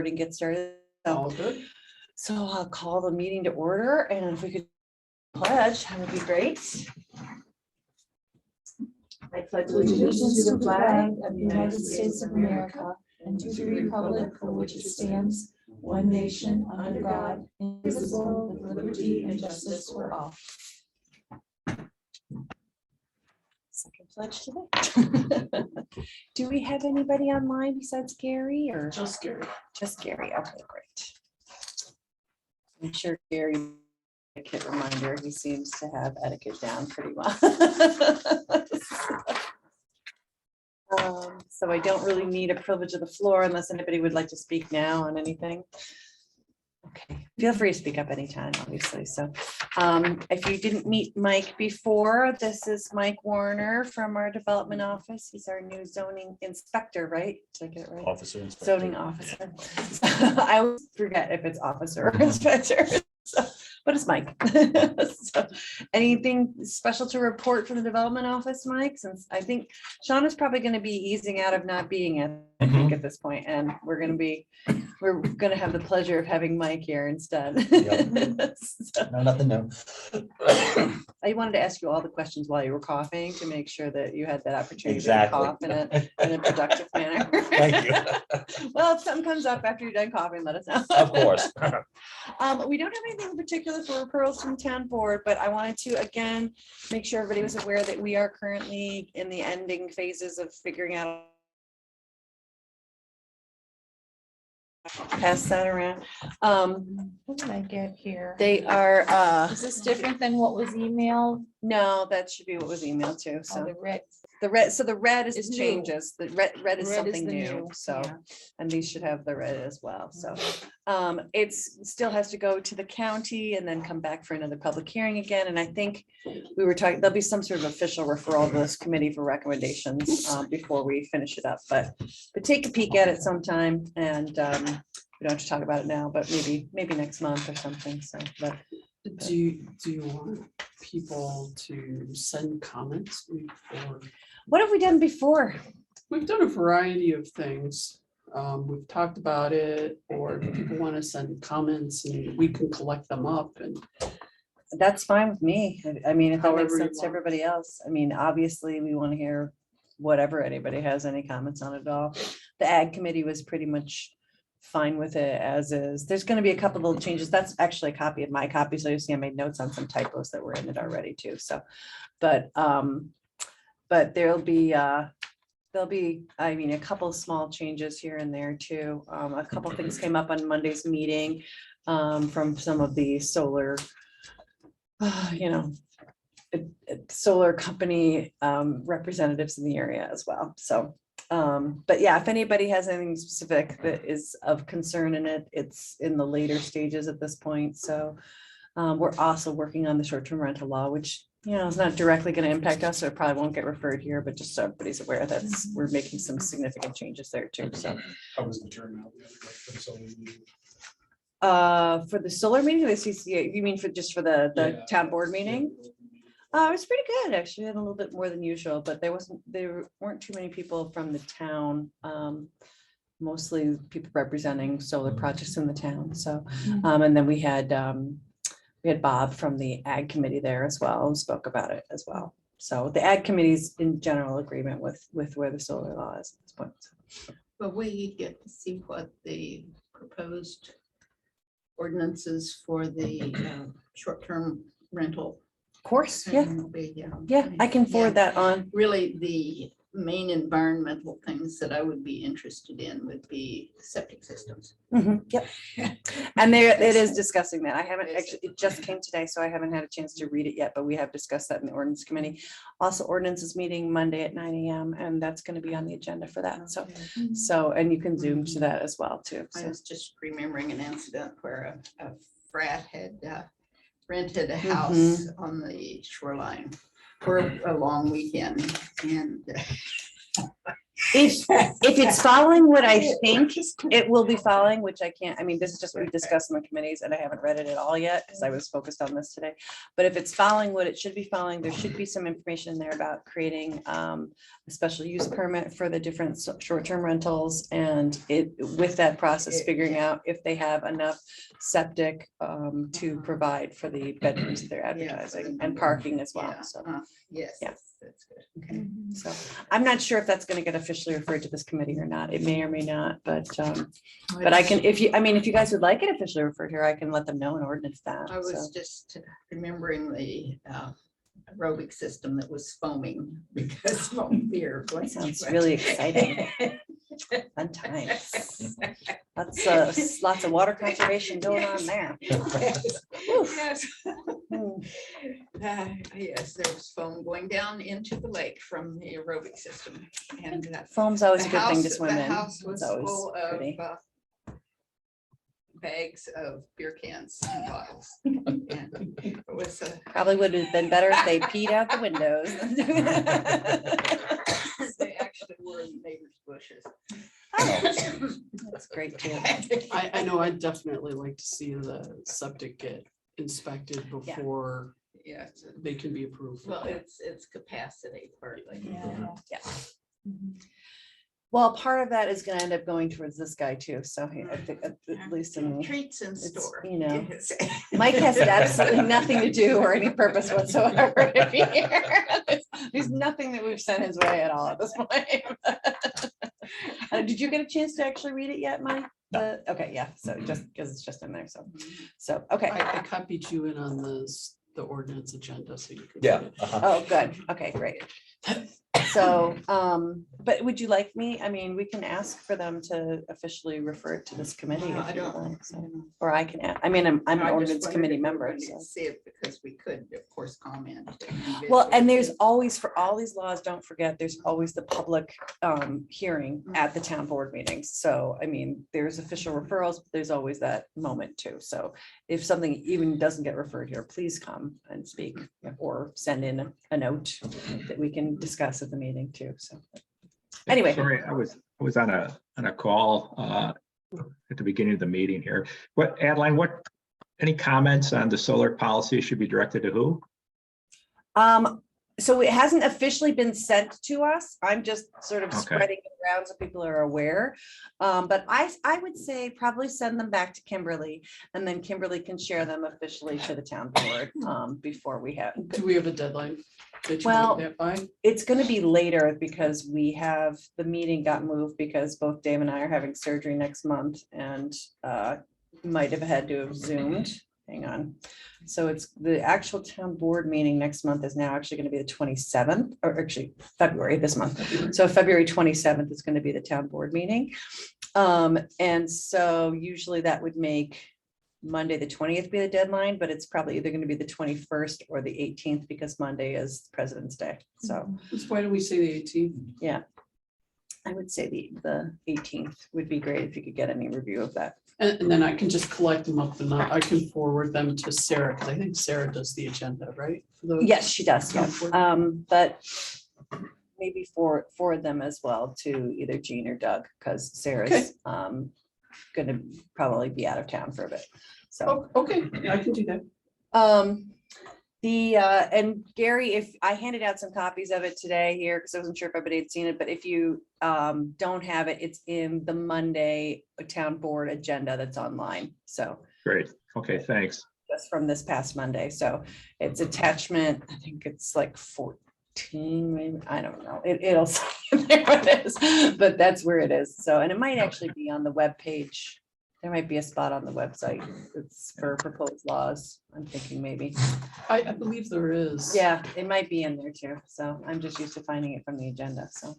and get started. All good. So I'll call the meeting to order, and if we could pledge, that would be great. I pledge Allegiance to the flag of the United States of America and to the republic for which it stands, one nation under God, indivisible, with liberty and justice for all. Second pledge today. Do we have anybody online besides Gary or Just Gary. just Gary? Okay, great. I'm sure Gary, etiquette reminder, he seems to have etiquette down pretty well. So I don't really need a privilege of the floor unless anybody would like to speak now on anything. Okay, feel free to speak up anytime, obviously. So if you didn't meet Mike before, this is Mike Warner from our development office. He's our new zoning inspector, right? Did I get it right? Officer. Inspector. Zoning officer. I always forget if it's officer or inspector. So, but it's Mike. So, anything special to report from the development office, Mike? Since I think Sean is probably going to be easing out of not being at, I think, at this point, and we're going to have the pleasure of having Mike here instead. Yep. So, No, nothing new. I wanted to ask you all the questions while you were coughing to make sure that you had that opportunity Exactly. to cough in a productive manner. Thank you. Well, if something comes up after you're done coughing, let us know. Of course. We don't have anything in particular for referrals from town board, but I wanted to, again, make sure everybody was aware that we are currently in the ending phases of figuring out. Pass that around. What did I get here? They are, Is this different than what was emailed? no, that should be what was emailed to, Oh, so. the red. The red, so the red is Is the new. changes, the red is Red is something the new, new, so, yeah. and these should have the red as well, so. It's still has to go to the county and then come back for another public hearing again, and I think we were talking, there'll be some sort of official referral to this committee for recommendations before we finish it up, but take a peek at it sometime, and we don't have to talk about it now, but maybe next month or something, so, but. Do you want people to send comments? What have we done before? We've done a variety of things. We've talked about it, or if people want to send comments and we can collect them up and That's fine with me. I mean, if that makes However you sense to want. everybody else. I mean, obviously, we want to hear whatever anybody has any comments on it at all. The ag committee was pretty much fine with it as is. There's going to be a couple little changes. That's actually a copy of my copy. So you see I made notes on some typos that were in it already too. So, but there'll be, I mean, a couple of small changes here and there too. A couple things came up on Monday's meeting from some of the solar, solar company representatives in the area as well. So, but yeah, if anybody has anything specific that is of concern in it, it's in the later stages at this point. So we're also working on the short-term rental law, which, is not directly going to impact us, so it probably won't get referred here, but just so everybody's aware that we're making some significant changes there too. So How was the turnout the other day for the solar meeting? for the solar meeting, the CCA, you mean for the Yeah. town board meeting? It was pretty good, actually. Had a little bit more than usual, but there weren't too many people from the town. Mostly people representing solar projects in the town. So, and then we had Bob from the ag committee there as well, who spoke about it as well. So the ag committee's in general agreement with where the solar law is at this point. But we get to see what the proposed ordinances for the short-term rental. Of course, yeah, will be, yeah, I can forward that on. Really, the main environmental things that I would be interested in would be septic systems. Yep. And there, it is discussing that. I haven't actually, it just came today, so I haven't had a chance to read it yet, but we have discussed that in the ordinance committee. Also, ordinance is meeting Monday at 9 AM, and that's going to be on the agenda for that. So, and you can zoom to that as well too. I So, was just remembering an incident where a frat had rented a house on the shoreline for a long weekend, and If it's following what I think it will be following, which I can't, I mean, this is just what we discussed in the committees and I haven't read it at all yet because I was focused on this today. But if it's following what it should be following, there should be some information in there about creating a special use permit for the different short-term rentals and with that process, figuring out if they have enough septic to provide for the bedrooms that they're advertising and parking as well. Yeah, So. yes, Yeah. that's good. Okay. So I'm not sure if that's going to get officially referred to this committee or not. It may or may not, but I can, if you guys would like it officially referred here, I can let them know and ordinance that. I was So, just remembering the aerobic system that was foaming because foam beer. That sounds really exciting. Fun times. Lots of water conservation going on there. Yes. Hmm. Yes, there was foam going down into the lake from the aerobic system. And Foam's always a the good thing to house- swim the in. house was It's always full of pretty. bags of beer cans and bottles. And it was Probably would have been better if they peed out the windows. they actually were in neighbors' bushes. That's great too. I know I'd definitely like to see the septic get inspected Yeah. before Yeah, it's they can be approved. well, it's capacity partly. Yeah. Well, part of that is going to end up going towards this guy too. So I think at least in the, Treats in it's, store. you know, Yes. Mike has absolutely nothing to do or any purpose whatsoever to be here. There's nothing that we've sent his way at all at this point. Did you get a chance to actually read it yet, Mike? Okay, yeah, so just because it's just in there, so, okay. I copied you in on the ordinance agenda, so you could. Yeah. read it. Oh, good, okay, great. So, but would you like me, I mean, we can ask for them to officially refer it to this committee. No, if I you'd don't. like, so. Or I can, I mean, I'm an I just ordinance wondered committee if we member, wanted to so. See it because we could, of course, comment. Well, and there's always, for all these laws, don't forget, there's always the public hearing at the town board meetings. So, I mean, there's official referrals, but there's always that moment too. So if something even doesn't get referred here, please come and speak or send in a note that we can discuss at the meeting too. So anyway. Sorry, I was on a call at the beginning of the meeting here. Adeline, any comments on the solar policy should be directed to who? So it hasn't officially been sent to us. I'm just sort of Okay. spreading it around so people are aware. But I would say probably send them back to Kimberly and then Kimberly can share them officially to the town board before we have. Do we have a deadline that you Well, want that by? It's going to be later because the meeting got moved because both Dave and I are having surgery next month and might have had to have Zoomed. Hang on. So it's the actual town board meeting next month is now actually going to be the 27th, or actually February this month. So February 27th is going to be the town board meeting. And so usually that would make Monday, the 20th be the deadline, but it's probably either going to be the 21st or the 18th because Monday is President's Day. So Why do we say the 18th? yeah, I would say the 18th would be great if you could get any review of that. And then I can just collect them up and I can forward them to Sarah, because I think Sarah does the agenda, right? For the- Yes, she does, yeah. Town But maybe forward them as well to either Jean or Doug, because Sarah's gonna probably be out of town for a bit. So, Oh, okay, I can do that. and Gary, if I handed out some copies of it today here, because I wasn't sure if everybody had seen it, but if you don't have it, it's in the Monday town board agenda that's online. So Great. Okay, thanks. just from this past Monday. So it's attachment, I think it's like 14, maybe, I don't know. It'll say there it is, but that's where it is. So, and it might actually be on the webpage. There might be a spot on the website. It's for proposed laws. I'm thinking maybe. I believe there is. Yeah, it might be in there too. So I'm just used to finding it from the agenda. So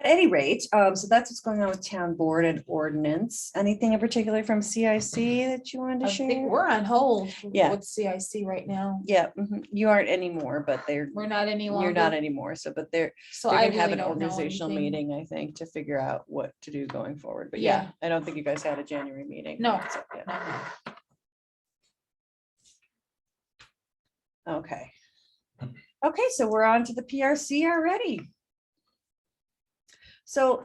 at any rate, so that's what's going on with town board and ordinance. Anything in particular from CIC that you wanted to I think share? we're on hold Yeah. with CIC right now. Yeah, you aren't anymore, but We're not any longer. you're not anymore. So, but they're So gonna I have really an don't know organizational anything. meeting, I think, to figure out what to do going forward. But yeah, Yeah. I don't think you guys had a January meeting. No. So, yeah. Okay. Okay, so we're on to the PRC already. So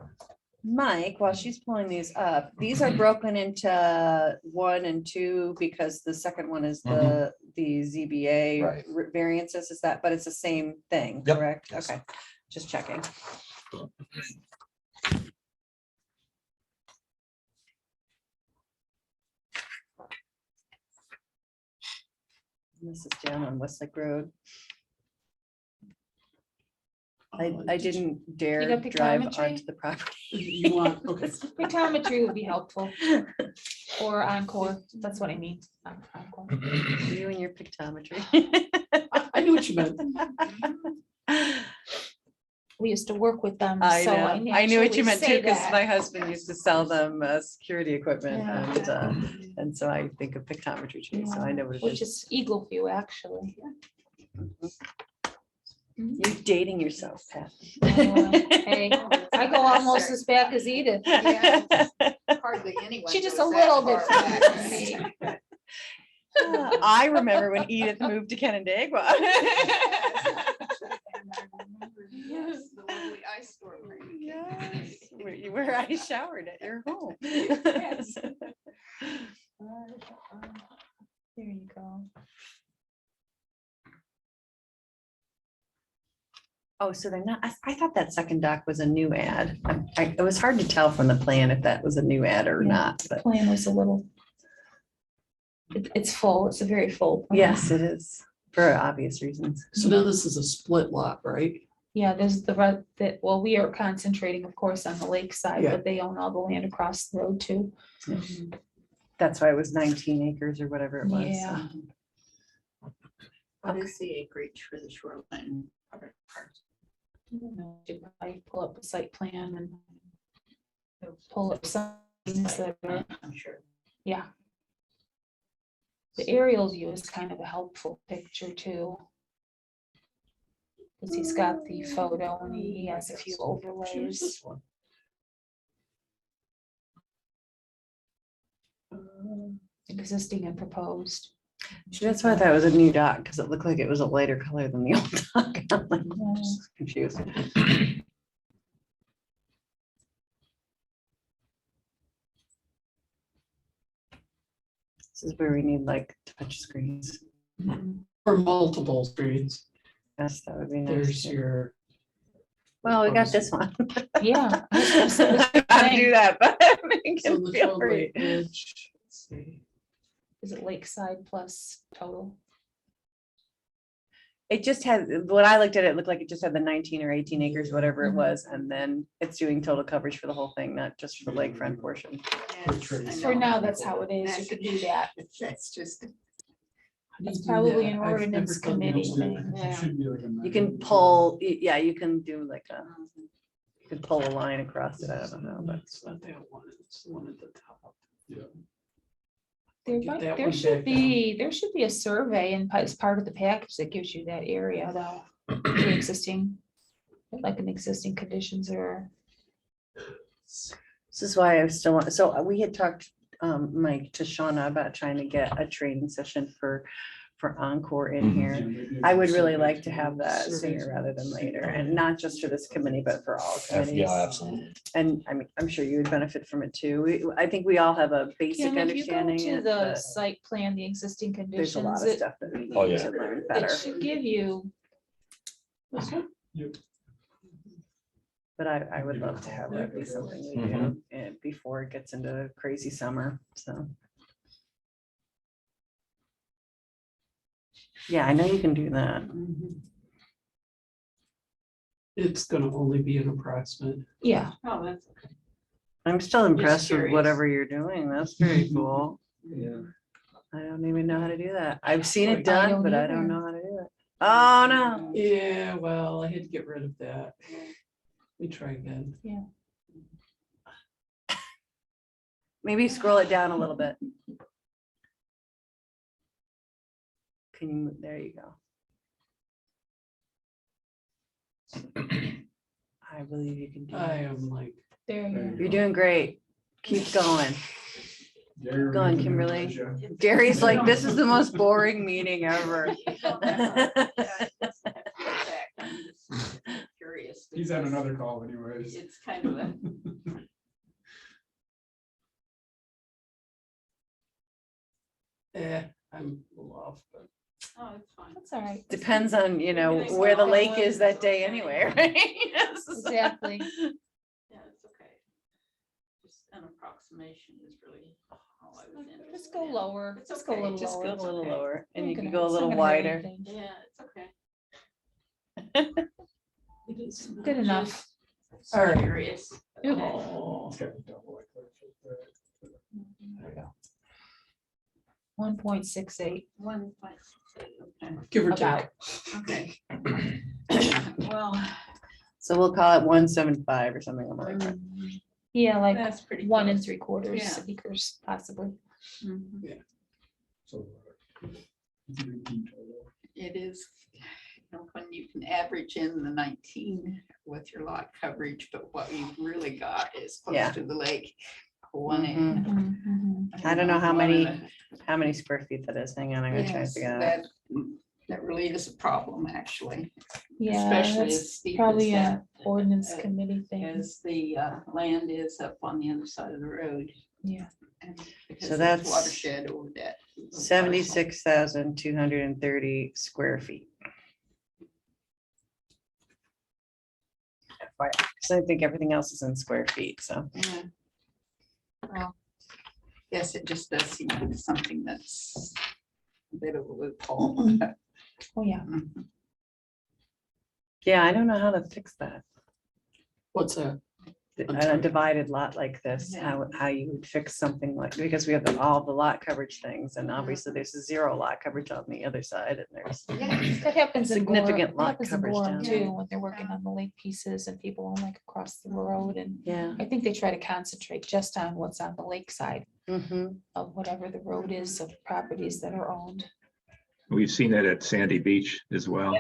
Mike, while she's pulling these up, these are broken into 1 and 2 because the second one is the ZBA Right. variances, is that, but it's the same thing, Yep. correct? Yes. Okay, just checking. This is down on Westlake Road. I didn't dare got drive pictometry? onto the property. You want, okay, Pictometry would be helpful, or Encore, that's what I mean. Encore. You and your pictometry. I knew what you meant. We used to work with them, I so know, I knew what you naturally meant too, say because that. my husband used to sell them security equipment Yeah. and so I think of pictometry too, so I know what it Which is. is Eagle View, actually. You're dating yourself, Pat. Hey, I go almost as back as Edith. Yeah. Hardly anyone. She just goes a that little bit far back. back. I remember when Edith moved to Canandaigua. Yes, the lovely ice storm. Yes, where I showered at your home. Yes. There you go. Oh, so they're not, I thought that second dock was a new ad. It was hard to tell from the plan if that was a new ad or Yeah. not, but Plan was a little. It's full, it's a very full. plan. yes, it is, for obvious reasons. So now this is a split lot, right? Yeah, there's well, we are concentrating, of course, on the lake side, Yeah. but they own all the land across the road too. That's why it was 19 acres or whatever it was. Yeah. What is the acreage for the shoreline? I pull up a site plan and pull up signs that are, I'm sure. yeah. The aerial view is kind of a helpful picture too. Because he's got the photo and he has a few overlays. Existing and proposed. See, that's why I thought it was a new dock, because it looked like it was a lighter color than the old dock. I'm like, I'm just confused. This is where we need like touch screens. Or multiple screens. Yes, that would be nice. There's your. Well, we got this one. Yeah. I'll do that, but you So can the feel 12 free. acreage, let's see. Is it lakeside plus total? It just had, when I looked at it, it looked like it just had the 19 or 18 acres, whatever it was, and then it's doing total coverage for the whole thing, not just for the lakefront portion. Yes, I For know. now, that's how it is. You could do that. That's just. How do That's you do probably that? an I've ordinance never done committee that. thing. Yeah. It should be like a You can measure. pull, yeah, you can do like a, you can pull a line across it, I don't know, but. It's not that one, it's the one at the top. Yeah. There Get might, that there one should back there should be a survey and as part of the package that gives you that area though. The existing, like an existing conditions or. This is why I still want, so we had talked, Mike, to Shauna about trying to get a training session for Encore in here. I would really like to have that sooner rather than later, and not just for this committee, but for all committees. Yeah, absolutely. And I mean, I'm sure you would benefit from it too. I think we all have a basic Kim, if you go understanding. to it, the but site plan, the existing There's a conditions, lot of it stuff that we Oh, need yeah. to learn better. should give you. But I would love to have that be something we do before it gets into crazy summer, so. Yeah, I know you can do that. It's gonna only be an approximate. Yeah, Oh, that's. I'm still impressed with curious. whatever you're doing. That's very cool. Yeah. I don't even know how to do that. I've seen it I done, don't but I either. don't know how to do it. Oh, no. Yeah, well, I had to get rid of that. We try again. Maybe scroll it down a little bit. Can you, there you go. I believe you can do I it. am like, there you go. You're doing great. Keep going. Gary, Go on, we can Kimberly. measure. Gary's like, this is the most boring meeting ever. Curious. He's on another call anyways. It's kind of a, I'm a little off, but oh, it's fine. That's all right. Depends on, Thanks, where the Mom. lake is that day anyway, right? Yes. Exactly. Yeah, it's okay. Just an approximation is really all I was interested in. Just go lower. It's Just go a okay, little Just go lower. a little okay. lower and you Ain't can gonna- go a it's not little gonna hurt wider. anything. Yeah, it's okay. It is Good enough. Sorry, Curious. oh, It's got the double like that. there we go. 1.68 1.6, okay. Give or about. take. Okay. Well, So we'll call it 175 or something like that. Yeah, like that's pretty. 1 close. 3/4 Yeah. acres possibly. Mhm. So. It's a big team total. It is, when you can average in the 19 with your lot coverage, but what you've really got is Yeah. close to the lake. One Mhm. Mhm. I don't know how one many- and How many square feet that is? Hang on, I'm gonna try to Yes, figure out. that really is a problem, actually. Yeah, Especially that's as steep as probably that, an ordinance uh, committee thing. as the land is up on the other side of the road. Yeah. And because So it's that's watershed over that. little parcel. 76,230 square feet. So I think everything else is in square feet, so. Yeah. Well, yes, it just does seem like something that's a bit of a loophole. Oh, yeah. Mhm. Yeah, I don't know how to fix that. What's that? I'm A sorry. divided lot like this, Yeah. how you would fix something like, because we have all the lot coverage things, and obviously there's a 0 lot coverage on the other side, and there's. Yeah. That happens in Gorham, Significant that lot happens in coverage Gorham down too, there. when they're working on the lake pieces and people own like across the road, and Yeah. I think they try to concentrate just on what's on the lake side Mhm. of whatever the road is of properties that are owned. We've seen that at Sandy Beach as well.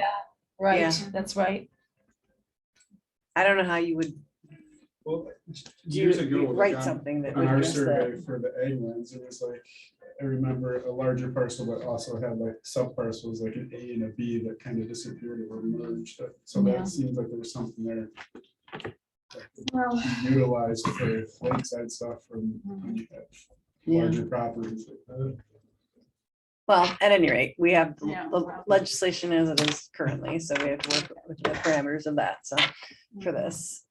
Right, Yeah. that's right. I don't know how you would Well, years ago. like write on- something that On would our use survey that. for the ag lands, it was like, I remember a larger parcel that also had like sub parcels, like an A and a B that kind of disappeared or merged. So Yeah. that seems like there was something there. Well, Utilized for lakeside stuff from when you have Yeah. larger properties like that. Well, at any rate, we have Yeah, the well. legislation as it is currently, so we have to work with the parameters of that, so for this.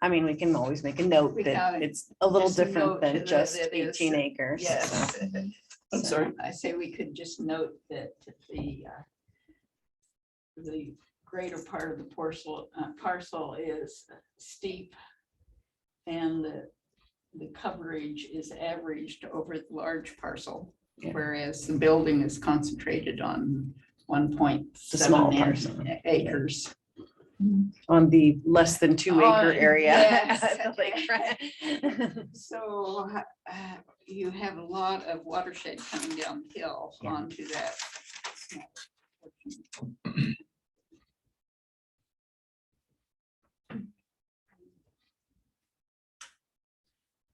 I mean, we can always make a note We that can, it's a little just a different note than that just it is, 18 acres. so. Yes. I'm sorry. I say we could just note that the greater part of the parcel is steep, and the coverage is averaged over the large parcel, Yeah. whereas the building is concentrated on small 1.7 parcel. acres. On the less than 2 Oh, acre area. yes. at the lakefront. So you have a lot of watershed coming downhill Yeah. onto that.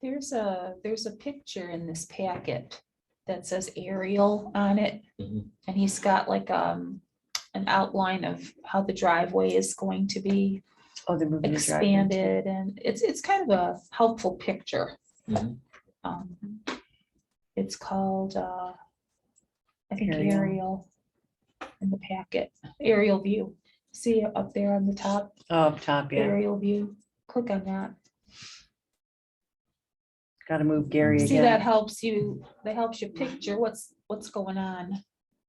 there's a picture in this packet that says aerial on it. Mhm. And he's got like an outline of how the driveway is going to be Oh, they're moving the driveway too. expanded, and it's kind of a helpful picture. Mhm. Um, It's called, I think Aerial. aerial in the packet, aerial view. See it up there on the top, Oh, up top, yeah. aerial view. Click on that. Got to move Gary See, that again. helps you, that helps you picture what's going on.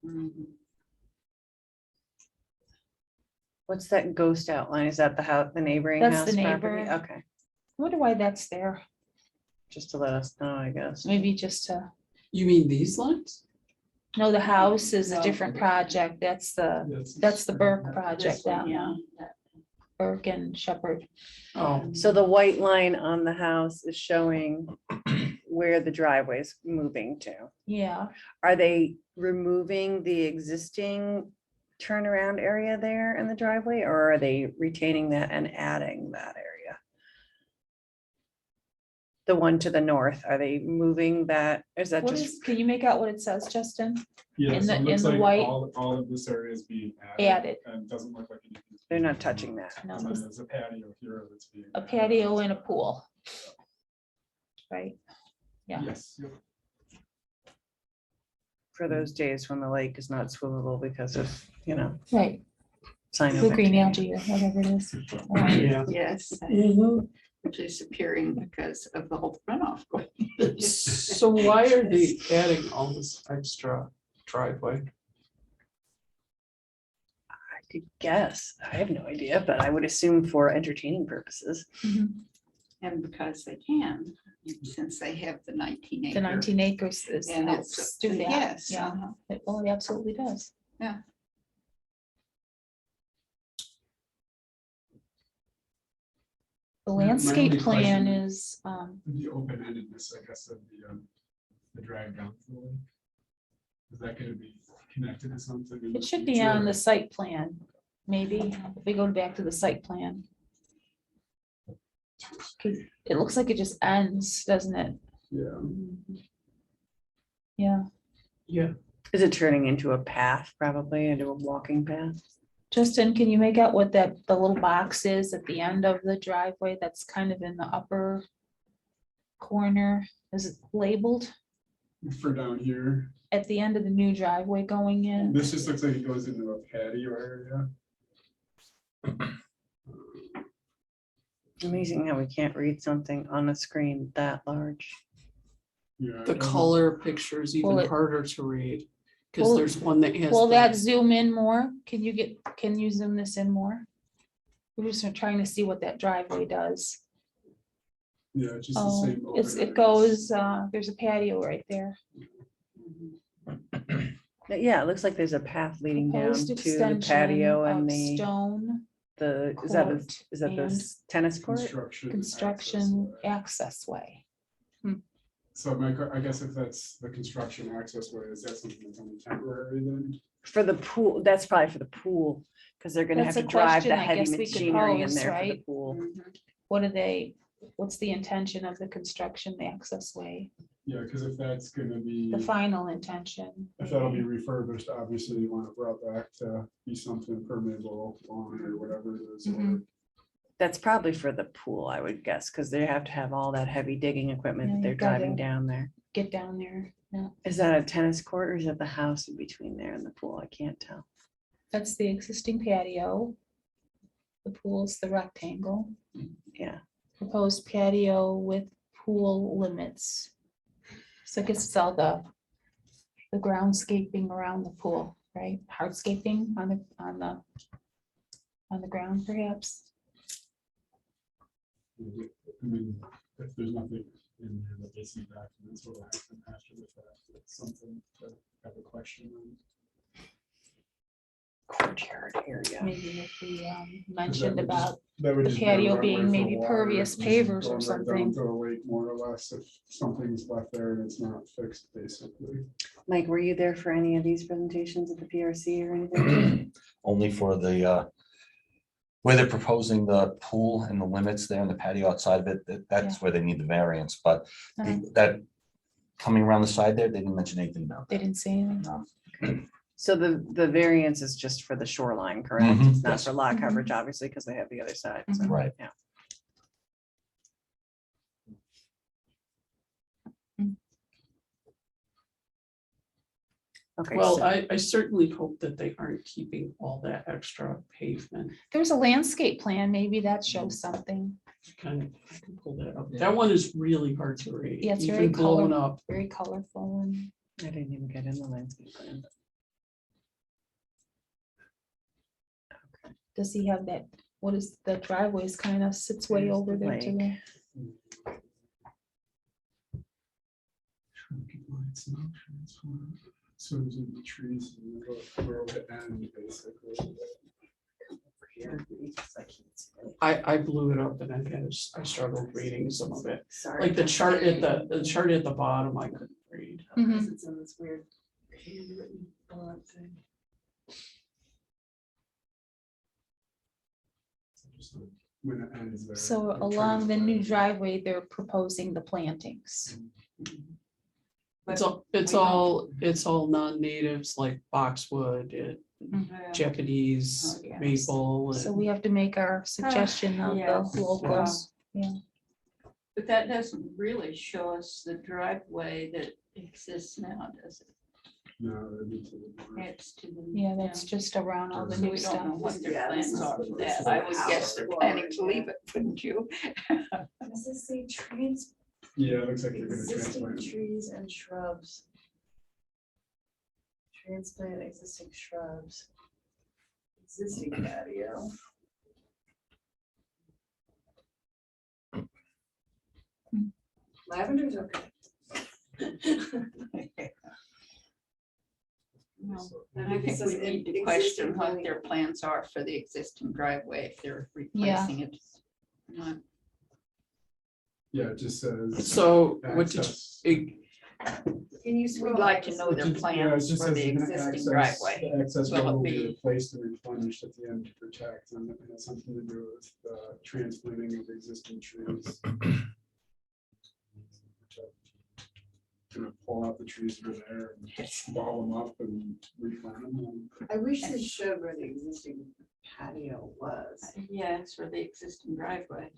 Mhm. What's that ghost outline? Is that the house, the neighboring That's house the property? neighbor. Okay, Wonder why that's there. just to let us know, I guess. Maybe just to, You mean these lines? no, the house is a No. different project. That's the Burke project, This one, that yeah. one, Burke and Shepherd. Oh, So the white line on the house is showing where the driveway is moving to. Yeah, Are they removing the existing turnaround area there in the driveway, or are they retaining that and adding that area? The one to the north, are they moving that? Is that What just, is, can you make out what it says, Justin? Yeah, In so the- it in looks the like white- all of this area is being Added. added. And it doesn't look like anything's they're being not touching that? No, And then there's a patio here that's being. a added patio onto and a that. pool. Right, yeah. Yes, yep. For those days when the lake is not swimmable because of, right, cyanobacteria. green algae or whatever it is. Yeah. Yes, Mhm. which is appearing because of the whole runoff. So why are they adding all this extra driveway? I could guess. I have no idea, but I would assume for entertaining purposes. Mhm. And because they can, since they have the 19 acre. The 19 acres is And helps it's, do that. yes. Yeah, uh-huh. well, it absolutely does. Yeah. The My only landscape plan question- is, The open-endedness, I guess, of the drag down flow. Is that gonna be connected to something? in it the should be future, on or- the site plan, maybe, if we go back to the site plan. 'Cause it looks like it just ends, doesn't it? Yeah, Yeah, Yeah, Is it turning into a path, probably into a walking path? Justin, can you make out what that, the little box is at the end of the driveway that's kind of in the upper corner? Is it labeled for down here, at the end of the new driveway going in? this just looks like it goes into a patio area. Amazing how we can't read something on a screen that large. Yeah. the color picture is Well, even it- harder to read, because Well, there's one that has. Will the- that zoom in more? Can you zoom this in more? We're just trying to see what that driveway does. Yeah, just the Oh, same. it open-endedness. goes, there's a patio right there. But yeah, it looks like there's a path leading down Proposed to the extension patio and of the, stone is that, court is that the and tennis court? construction access way. access way. So I guess if that's the construction access way, is that something that's only temporary then? For the pool, that's probably for the pool, because they're gonna have That's to a drive question the I heavy guess we could machinery in pose, there for the right? pool. What's the intention of the construction access way? Yeah, because if that's gonna be, The final intention. if that'll be refurbished, obviously you want it brought back to be something permeable lawn or whatever it is. or- Mhm. That's probably for the pool, I would guess, because they have to have all that heavy digging equipment Yeah, that you they're driving gotta- down there. Get down there. Yeah, Is that a tennis court or is that the house in between there and the pool? I can't tell. that's the existing patio. The pool's the rectangle. Yeah, Proposed patio with pool limits. So I guess it's all the groundscaping around the pool, right? Hardscaping on the ground perhaps. I mean, if there's nothing in there that they see documents, we'll have them after the fact. It's something to have a question on. courtyard area. Maybe if we 'Cause that mentioned would just- about, that would the just be a patio runway being for maybe water, pervious just pavers or going right down something. To a lake more or less, if something's left there and it's not fixed, basically. Mike, were you there for any of these presentations at the PRC or anything? Only for the, where they're proposing the pool and the limits there and the patio outside of it, that's where they need the variance, but that coming around the side there, they didn't mention anything about They that. didn't say anything. No. So the variance is just for the shoreline, correct? Mhm, It's not yes. for lot Mhm. coverage, obviously, because they have the other side. so, Mhm. Right. Yeah. Okay. Well, so- I certainly hope that they aren't keeping all that extra pavement. There's a landscape plan, maybe that shows something I can pull that up. That one is really hard to read. Yeah, it's even very blown color- up. very colorful and I didn't even get in the landscape plan. does he have that, what is the driveways kind of sits way There's over the there to lake. the. So there's in the trees and where it would end, basically. I blew it up and I struggled reading some of it. Sorry. Like the chart at the chart at the bottom, I couldn't read. Mhm. It's in this weird handwritten font thing. Just when it ends there. So It along turns the new red. driveway, they're proposing the plantings. It's all non-natives like boxwood, Yeah. Japanese, Oh, yeah. maple. So and- we have to make our suggestion of yes, the locals. Yeah, But that doesn't really show us the driveway that exists now, does it? No, that'd be to the north. It's to the. yeah, that's just around all the So new we don't know stuff. what their Yeah, this plans is are the- for this is that. I the would house guess they're floor, planning to yeah. leave it, wouldn't you? Does this say trees, Yeah, it looks like you're gonna existing transplant. trees and shrubs? Transplant existing shrubs. Existing patio. Lavender's okay. No. I I think it think says we need to existing question what building. their plans are for the existing driveway if they're Yeah. replacing it. Not- Yeah, it just says. So what did, access. you- Can you We'd scroll like up to just- know It their just- yeah, it plans just for says the an existing access- driveway. The access Will road it will be be- replaced and replenished at the end to protect, and it has something to do with the transplanting of existing trees. Gonna pull out the trees that are there and ball them up and replant them. I wish this showed where the existing patio was. Yeah, it's for the existing driveway.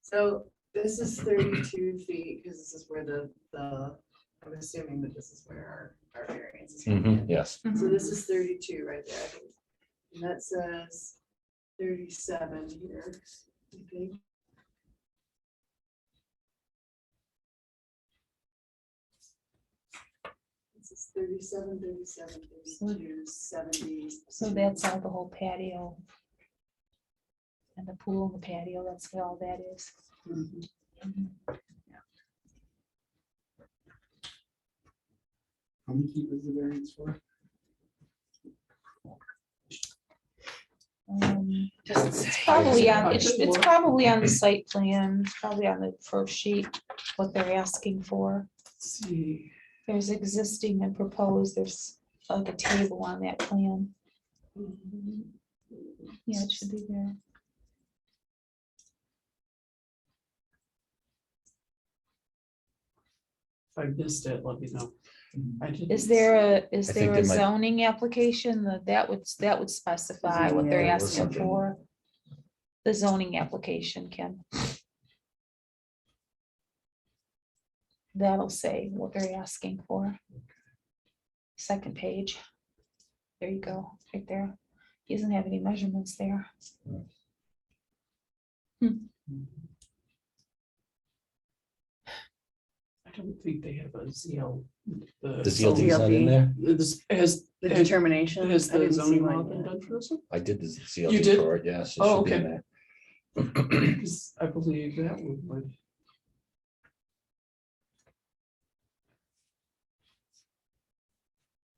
So this is 32 feet, because this is where I'm assuming that this is where our variance is. coming in. Yes. So this is 32 right there. I think. And that says 37 here, I think. This is 37, 37, 32, 70. So that's all the whole patio. And the pool and the patio, that's what all that is. How many feet was the variance for? It's probably on, it's probably on the site plan, it's probably on the first sheet, what they're asking for. let's see, There's existing and proposed, there's like a table on that plan. Yeah, it should be there. if I missed it, let me know. I didn't Is there a I think they might- zoning application that would specify what they're Yeah, there was asking something. for? The zoning application, Ken. That'll say what they're asking for. Second page. There you go, right there. He doesn't have any measurements there. I don't think they have a ZL. The ZLD's not in ZLD. there? This has, The has determination. has I the didn't see zoning mine law been yet. done for us? I did the You ZLD did? for it, yes. It Oh, should be in okay. there. Because I believe that one would.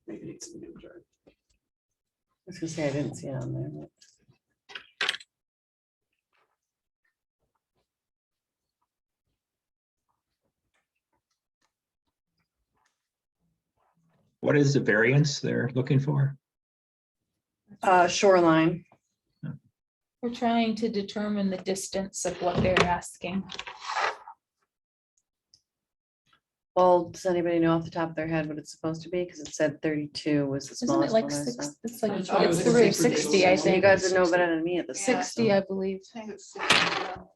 Maybe it's in the chart. I was gonna say, I didn't see it on there. but- What is the variance they're looking for? Shoreline. We're trying to determine the distance of what they're asking. Well, does anybody know off the top of their head what it's supposed to be? Because it said 32 was the Isn't it smallest like one I saw. six, it's like, I thought it it's was the rate 60, 60, I So you think, guys would know better than me at this. point, 60, I believe, I think it's 60.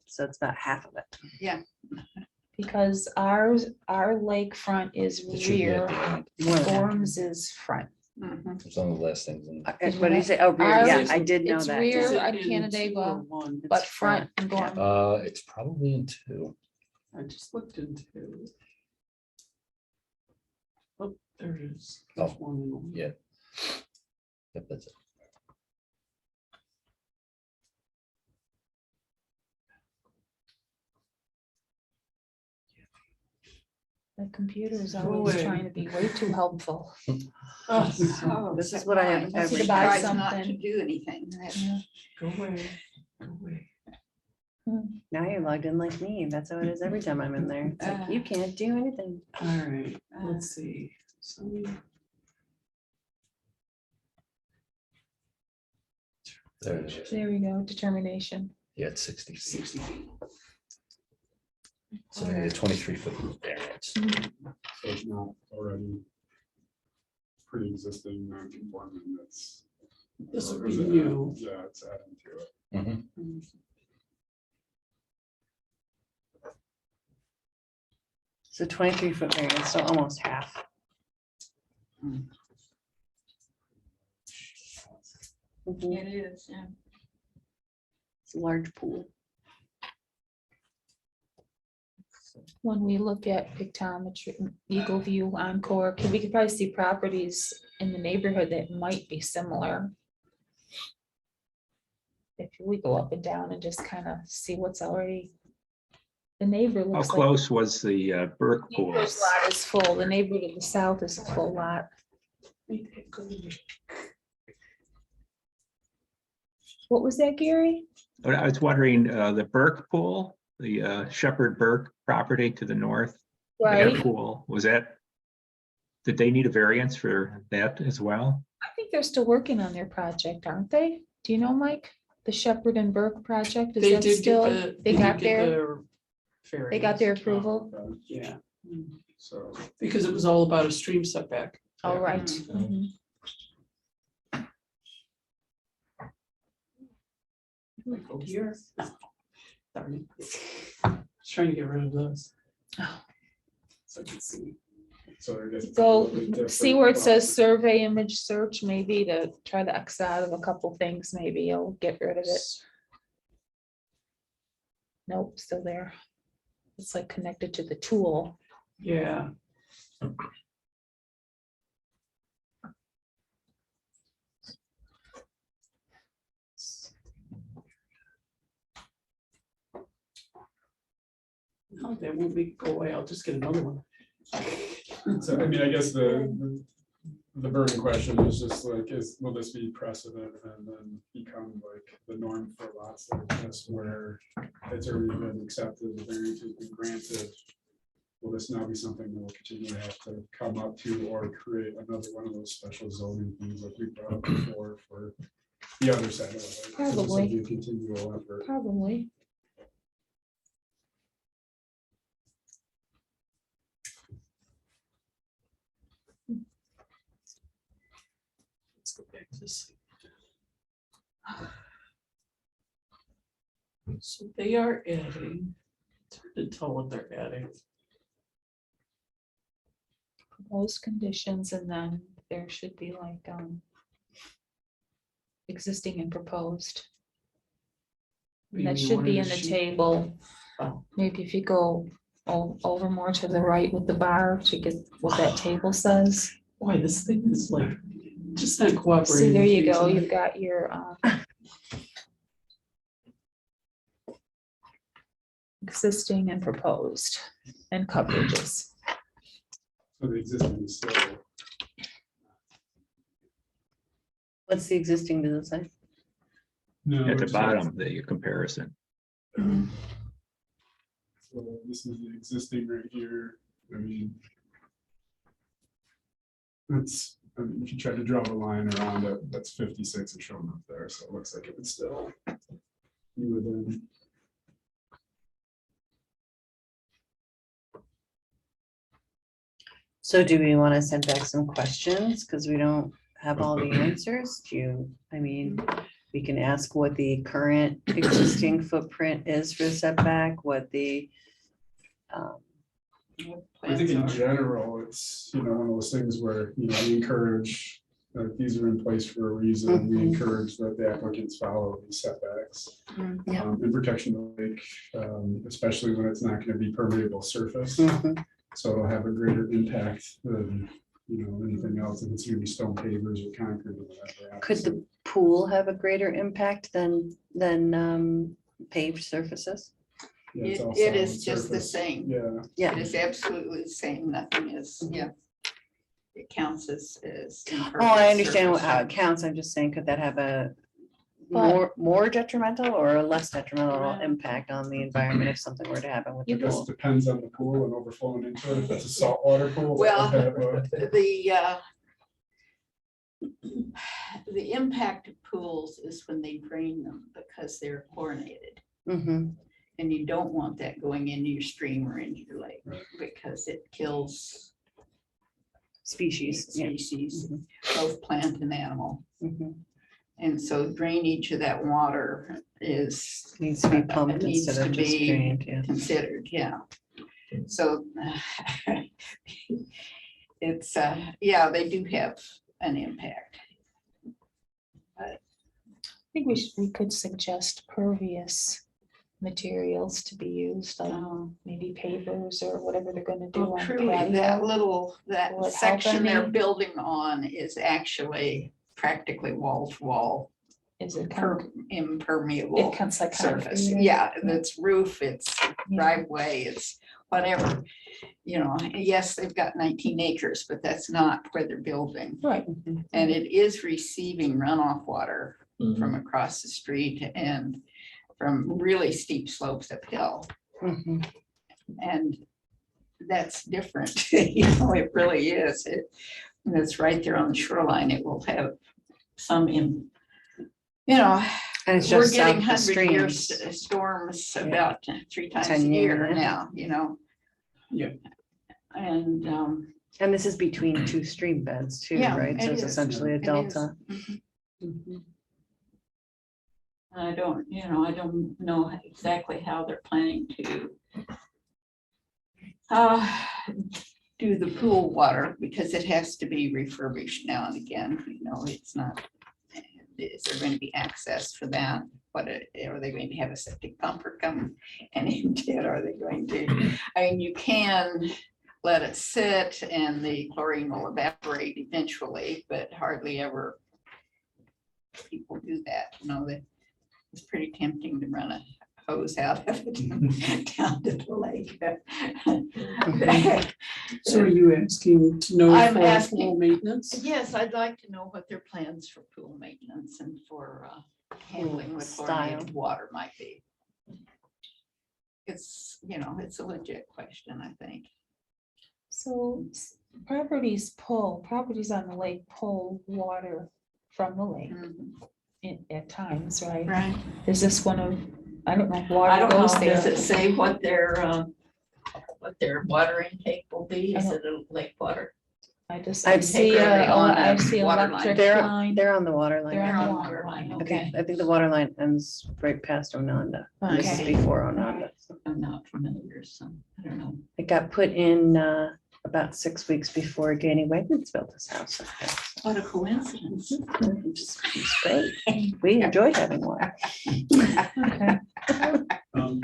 So it's about half of it. because our lakefront is It should be at rear, the end. More than half. Forms is front. Mhm. It's one of the last things. in- What did you say? Oh, rear. Ours Yeah, is- I did know it's that. rear. Is yeah. it on in Canandaigua, two or one? But It's front front, and yeah. Gorham. It's probably in two. I just looked into. Oh, there it is. Oh, There's one in the- yeah. Yep, that's it. The computer is Go always away. trying to be way too helpful. Oh, Oh, This is except what I have mine. every It time. tries not to Something. do anything. Yeah. go away, go away. Now you're logged in like me. That's how it is every time I'm in there. It's like, you can't do anything. All right, let's see. So There it is. There we go, determination. Yeah, it's 60 feet. 60 feet. So they need a 23-foot variance. So it's not already pre-existing non-conforming, that's. This would be new. Yeah, it's adding to it. Mhm. So 23-foot variance, so almost half. Mhm. It is, yeah. It's a large pool. When we look at pictometry, Eagle View, Encore, we could probably see properties in the neighborhood that might be similar. If we go up and down and just kind of see what's already. The neighbor How looks like. close was the Burke pool? Neighbor's lot is full, the neighbor to the south is a full lot. What was that, Gary? But I was wondering, the Burke pool, the Shepherd Burke property to the north, their Right, pool, was that? Did they need a variance for that as well? I think they're still working on their project, aren't they? Do you know, Mike? The Shepherd and Burke project, is They that did still, get the. they did got get they got their variance. approval? Okay, Yeah, So. because it was all about a stream setback. All right. Mm. Mhm. Like over here. Darn it. Just trying to get rid of those. Oh. So I can see. So I guess it's a Go little bit different, see where it says but- survey image search, maybe to try to X out of a couple things, maybe you'll get rid of it. Nope, still there. It's like connected to the tool. Yeah. No, they won't make it go away. I'll just get another one. So, I mean, I guess the burning question is just like, will this be precedent and then become like the norm for lots like this where it's already been accepted, the variance has been granted? Will this now be something that will continue to have to come up to or create another one of those special zoning things like we brought up before for the other side of it? So this will Probably. be a continual effort. Probably. Let's go back to this. So they are adding, it's hard to tell what they're adding. Proposed conditions, and then there should be like, existing and proposed. You That mean should one be in in the the sheet? table. Oh. Maybe if you go over more to the right with the bar to get what that table says. Boy, this thing is like, just not cooperating. See, there you with go, me you've tonight. got your existing and proposed and coverages. So the existing is still. What's the existing, does it say? No, At the it's bottom, the comparison. Mhm. So this is the existing right here. I mean. That's, I mean, if you try to draw the line around it, that's 56 is shown up there, so it looks like it would still. Be within. So do we want to send back some questions? Because we don't have all the answers. Do you, I mean, we can ask what the current existing footprint is for setback, what the. I think in general, it's, you know, one of those things where, you know, we encourage, these are in place for a reason. We Mhm. encourage that the applicants follow these setbacks. Yeah. And protection of the lake, especially when it's not going to be permeable surface. Mhm. So it'll have a greater impact than, you know, anything else. If it's going to be stone pavers or concrete or whatever. Could the pool have a greater impact than paved surfaces? Yeah, it's all It is solid just the surface. same. Yeah. Yeah. It is absolutely the same, nothing is, yeah. It counts as. Oh, I understand how it counts. I'm just saying, could that have a But- more detrimental or a less detrimental Right. impact on the environment if something were to happen with the I guess it pool? depends on the pool and overflowing into it. If it's a saltwater pool. that Well, would have a- The, the impact of pools is when they drain them because they're chlorinated. Mm-hmm. And you don't want that going into your stream or into your lake because it kills Species. Yeah. species, Mhm. both plant and animal. Mhm. And so drainage of that water is Needs to be It pumped needs instead of to just be drained, yeah. considered, yeah. So it's, yeah, they do have an impact. I think we could suggest pervious materials to be used, like maybe pavers or whatever they're gonna do Well, on the truly, that patio. little, that Will it help section they're any? building on is actually practically wall to wall, Is it kind of, impermeable it comes like surface. concrete? Yeah, it's roof, it's Yeah. driveway, it's whatever. You know, yes, they've got 19 acres, but that's not where they're building. Right, Mhm. And it is receiving runoff water Mhm. from across the street and from really steep slopes uphill. Mhm. And that's different, you know, it really is. And it's right there on the shoreline. It will have some you know, And it's we're just getting south of 100-year streams. storms Yeah. about 3 times a 10-year, year yeah. now, you know. Yeah. And And this is between two stream beds too, Yeah, right? So it it's is. essentially a It is. delta. Mhm. Mhm. I don't, you know, I don't know exactly how they're planning to do the pool water because it has to be refurbished now and again. You know, it's not, is there going to be access for that? What are they going to have a septic pumper come and empty it? Are they going to, I mean, you can let it sit and the chlorine will evaporate eventually, but hardly ever people do that, you know, that it's pretty tempting to run a hose out of it down to the lake. So are you asking to know I'm for asking- pool maintenance? Yes, I'd like to know what their plans for pool maintenance and for handling with Style. chlorinated water might be. It's, you know, it's a legit question, I think. so properties on the lake pull water from the lake at times, right? Right. Is this one of, I don't know, if I water don't know, goes does there? it say what their water intake will be? Is I it a lake water? I just, I I see, early on I the see water line. electric They're, line. they're on the water They're line. on the on water water line, line. okay. I think the water line ends right past Ononda. This is Okay. before Ononda. I'm not familiar, so I don't know. It got put in about 6 weeks before Danny Wegmans built his house. I think. What a coincidence. It's great. We enjoy having water. Okay.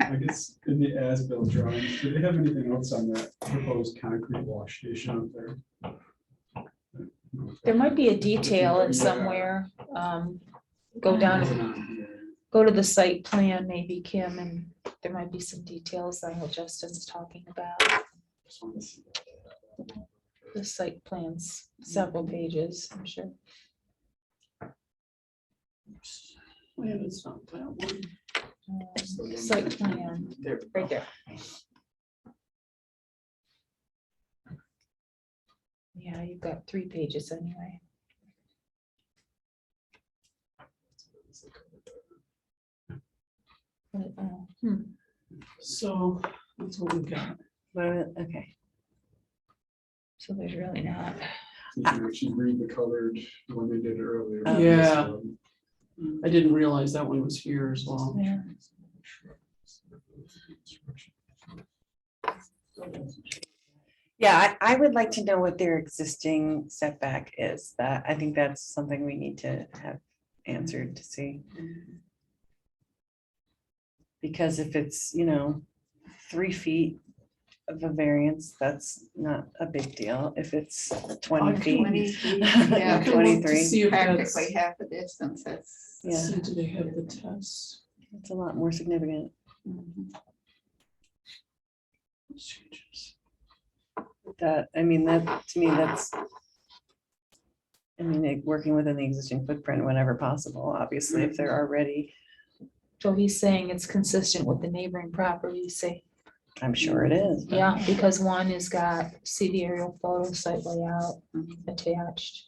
I guess in the as-built drawings, do they have anything else on that proposed concrete wash station up there? There might be a detail in Yeah. somewhere, go down, Wasn't on here. go to the site plan, maybe Kim, and there might be some details on what Justin's talking about. Just wanted to see that. The site plans, several pages, I'm sure. Well, it's not that one. Site plan, There. right there. Yeah, you've got 3 pages anyway. But, So that's what we got. Okay. So there's really not. You can actually read the colored when they did it earlier. Yeah. I didn't realize that one was here as well. Yeah. Yeah, I would like to know what their existing setback is. That, I think that's something we need to have answered to see. Because if it's, 3 feet of a variance, that's not a big deal. If it's 20 feet. 20 feet, I yeah, can look to 23. see if that's, practically half the distance, that's. Yeah. see, do they have the test? It's a lot more significant. Mhm. That, to me, that's. Working within the existing footprint whenever possible, obviously, if they're already, So he's saying it's consistent with the neighboring properties, say, I'm sure it is. but- yeah, because one has got, see the aerial photo site layout Mhm. attached.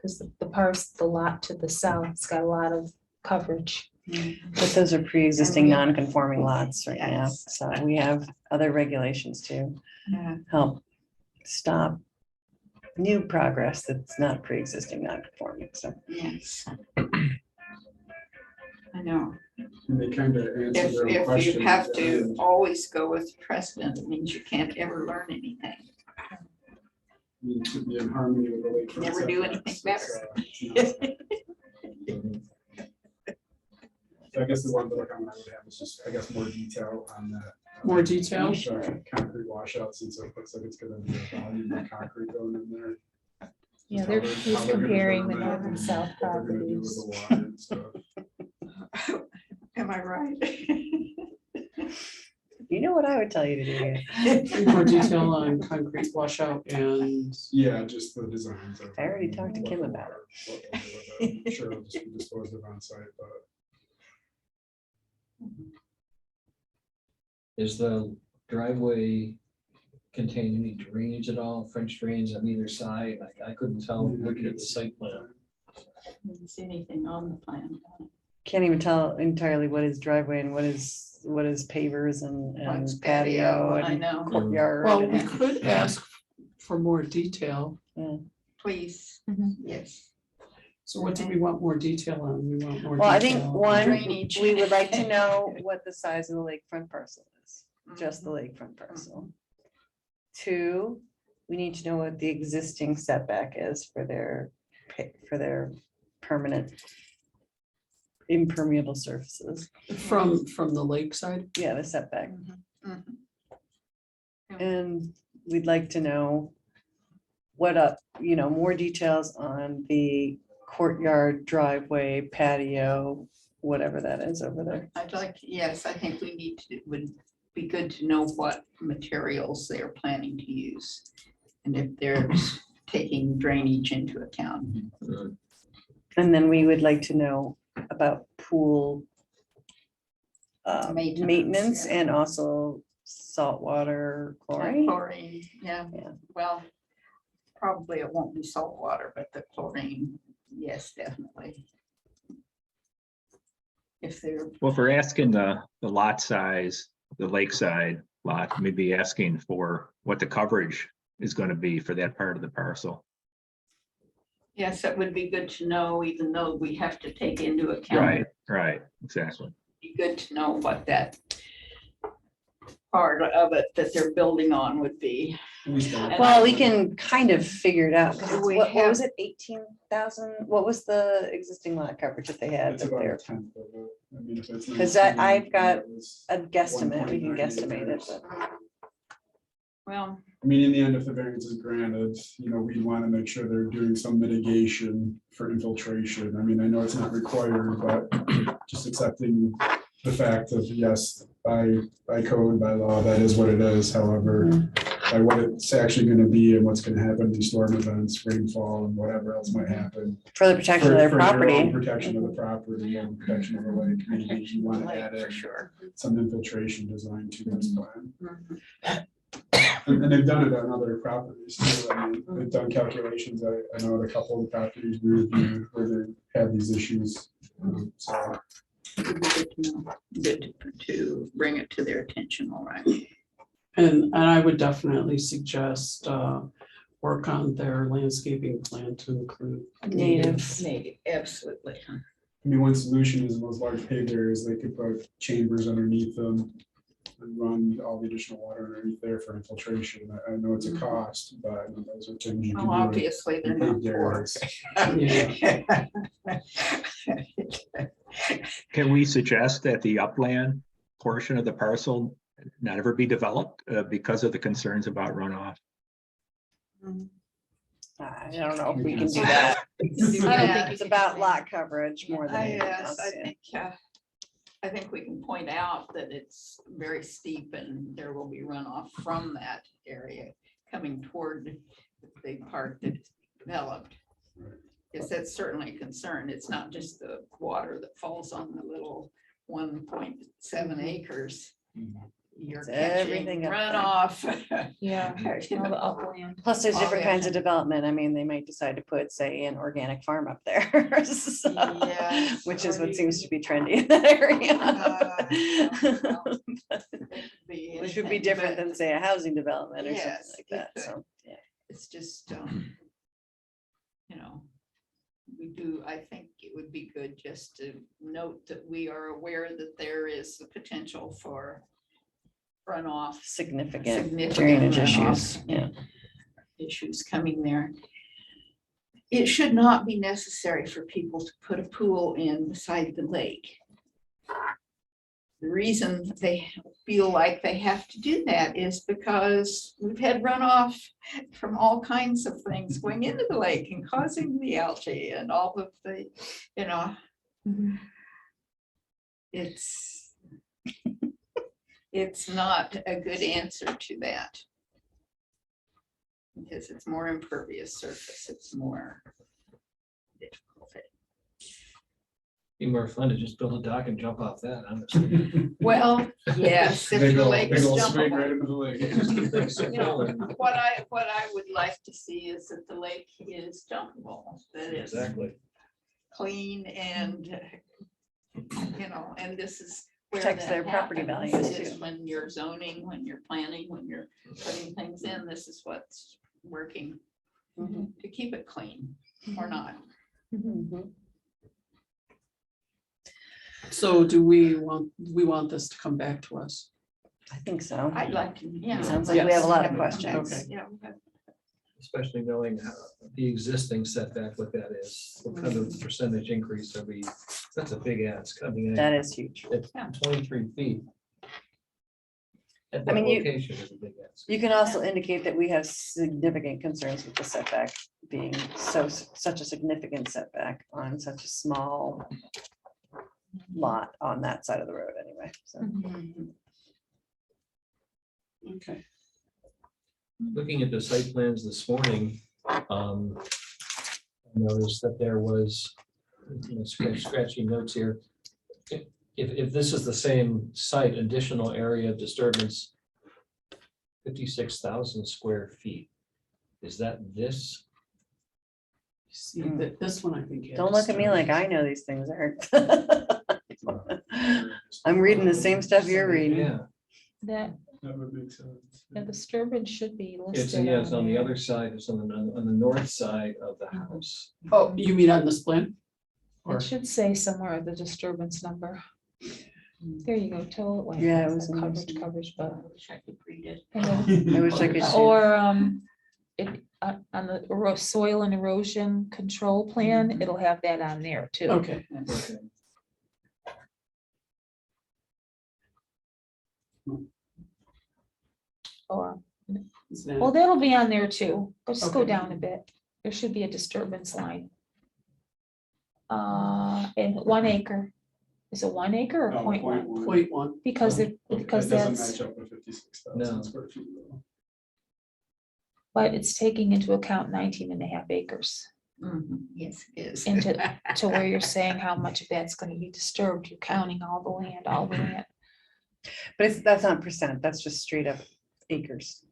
because the lot to the south's got a lot of coverage. But those are pre-existing non-conforming lots right now, Yes. so we have other regulations to Yeah. help stop new progress that's not pre-existing non-conforming, so. Yes. I know. And they kind of answer their own If question. you have to always go with precedent, it means you can't ever learn anything. Need to be in harmony with the lakefront Never do setbacks. anything It's, so I guess the one that I would have is just, I guess, more detail on that. More detail? Concrete washout, since it looks like it's gonna be a volume of concrete going in there. Yeah, How they're, they're- he's how they're gonna comparing the burn it north and and south what they're gonna do with properties. the water and stuff. Am I right? You know what I would tell you to do? More detail on concrete washout and Yeah, just the designs. of I already it, talked to what Kim the about water- what they'll do with it. I'm sure it'll just be disposed of on site, but Is the driveway contain any drainage at all, French drains on either side? I couldn't tell looking at the site plan. Didn't see anything on the plan. Can't even tell entirely what is driveway and what is pavers and What's patio I and know, courtyard. well, we and- could ask for more detail. please, Mhm. yes. So what do we want more detail on? We want more. Well, I think detail. one, Drainage. we would like to know what the size of the lakefront parcel is, just the lakefront parcel. Two, we need to know what the existing setback is for their permanent impermeable surfaces. From the lakeside. Yeah, the setback. Mhm. And we'd like to know more details on the courtyard, driveway, patio, whatever that is over there. I'd like, yes, I think we need to, it would be good to know what materials they're planning to use. And if they're taking drainage into account. And then we would like to know about pool Maintenance, maintenance yeah. and also saltwater chlorine. Chlorine, yeah, Yeah. well, probably it won't be salt water, but the chlorine, yes, definitely. If they're, Well, if we're asking the lot size, the lakeside lot, maybe asking for what the coverage is going to be for that part of the parcel. yes, that would be good to know, even though we have to take into account. Right, exactly. Be good to know what that part of it that they're building on would be. Well, we can kind of figure it out. 'Cause it's- We What was have- it, 18,000? What was the existing lot coverage that they had it's up about a there? tenth of it. I mean, if it's 'Cause 19, I've got it was A guesstimate, we can 1.9 guesstimate it, acres. but Well, I mean, in the end, if the variance is granted, we'd want to make sure they're doing some mitigation for infiltration. I mean, I know it's not required, but just accepting the fact of, yes, by code, by law, that is what it is. However, by what it's actually going to be and what's going to happen, these storm events, rainfall, and whatever else might happen. for the protection of their For your own property. Protection of the property and protection of the lake, maybe you want to like, add for in sure. some infiltration design to this plan. Mhm. And they've done it on other properties too. I mean, they've done calculations. I know a couple of properties we reviewed where they have these issues. So It'd be good to know. Good to bring it to their attention, all right. And I would definitely suggest work on their landscaping plan to include Natives. Native, absolutely. I mean, one solution is in those large paved areas, they could put chambers underneath them and run all the additional water underneath there for infiltration. I know it's a cost, but I know those are things you can Well, do. obviously, they're in not paved poor. areas. Can we suggest that the upland portion of the parcel not ever be developed because of the concerns about runoff? I don't know if we can do that. Do I don't that. think it's about lot coverage more than anything Yes, else. yeah. I think we can point out that it's very steep and there will be runoff from that area coming toward the big part that's developed. Yes, that's certainly a concern. It's not just the water that falls on the little 1.7 acres. you're It's catching everything up there. runoff. Yeah, all the upland. Plus, there's Oh, different yeah. kinds of development. I mean, they might decide to put, say, an organic farm up there. So, Yes, which is or what seems you- to be trendy in that area. well, Which would be different than, say, a housing development or something Yes, like it that, could. so, yeah. It's just, I think it would be good just to note that we are aware that there is the potential for runoff. Significant Significant drainage runoff. issues, yeah. Issues coming there. It should not be necessary for people to put a pool in beside the lake. The reason they feel like they have to do that is because we've had runoff from all kinds of things going into the lake and causing the algae and all of the, it's not a good answer to that. Because it's more impervious surface, it's more difficult. Be more fun to just build a dock and jump off that, honestly. Well, yes, if Big the ol' lake big is ol' swing jumpable. right into the lake. You know, what I would like to see is that the lake is jumpable, that is Exactly. clean and, and this is where Protects that their property happens, values, is too. when you're zoning, when you're planning, when you're putting things in, this is what's working Mhm. to keep it clean or not. Mhm. So do we want this to come back to us? I think so. I'd like to, yeah. Sounds like we have a lot of questions. Okay. Yeah. Especially knowing how the existing setback, what that is, what kind of percentage increase are we, that's a big ask coming in That at is huge. 23 feet. At I that mean, location is a big ask. You can also indicate that we have significant concerns with the setback being such a significant setback on such a small lot on that side of the road anyway, so. Mhm. Okay. Looking at the site plans this morning, I noticed that there was, scratching notes here. If this is the same site, additional area of disturbance, 56,000 square feet. Is that this? See, that this one, I think. had Don't look at me like I disturbance. know these things are. I'm reading the same stuff you're reading. Yeah, That, That would make sense. the disturbance should be it's, listed. yeah, it's on the there. other side, it's on the north side of the house. Oh, you mean on this plan? Or, It should say somewhere the disturbance number. There you go, tell it when. Yeah, it has was that in there coverage, but. I wish I could read it. I wish I could. see. Or, on the soil and erosion control plan, it'll have that on there too. okay, Okay. Or, is that- well, that'll be on there too. Let's go Okay. down a bit. There should be a disturbance line. In 1 acre. Is it 1 acre or Oh, 0.1? 0.1. point one. Because Okay, because that doesn't that's, match up with 56,000 No. square feet. though. but it's taking into account 19.5 acres. Mhm. Yes, it is. Into, to where you're saying how much of that's gonna be disturbed. You're counting all the land. But that's not percent, that's just straight up acres.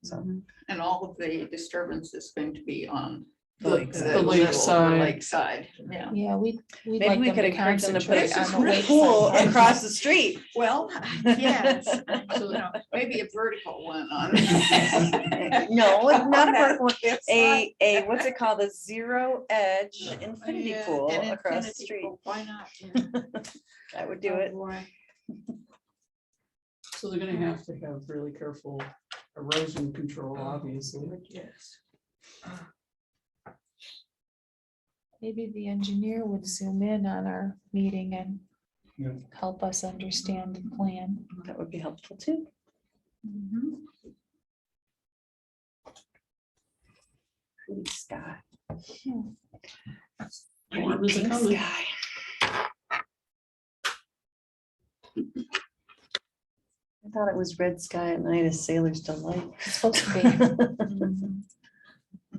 So, And all of the disturbance is going to be on The lake the side. The lake side. lakeside, yeah. Yeah, we'd maybe like we them could to encourage them to put concentrate a on the pool lakeside. across the street. Well, yes, so, maybe a vertical one on. No, not a that- vertical one. A, what's it called, a zero edge infinity Yeah, pool an across the infinity street. pool, why not? That would do Oh, it. boy. So they're gonna have to have really careful erosion control, obviously. Yes. Maybe the engineer would zoom in on our meeting and Yeah. help us understand the plan. That would be helpful too. Mhm. Pretty sky. Hmm. Warm as it Pink coming. sky. I thought it was red sky at night, a sailor's delight. It's supposed to be. Mhm.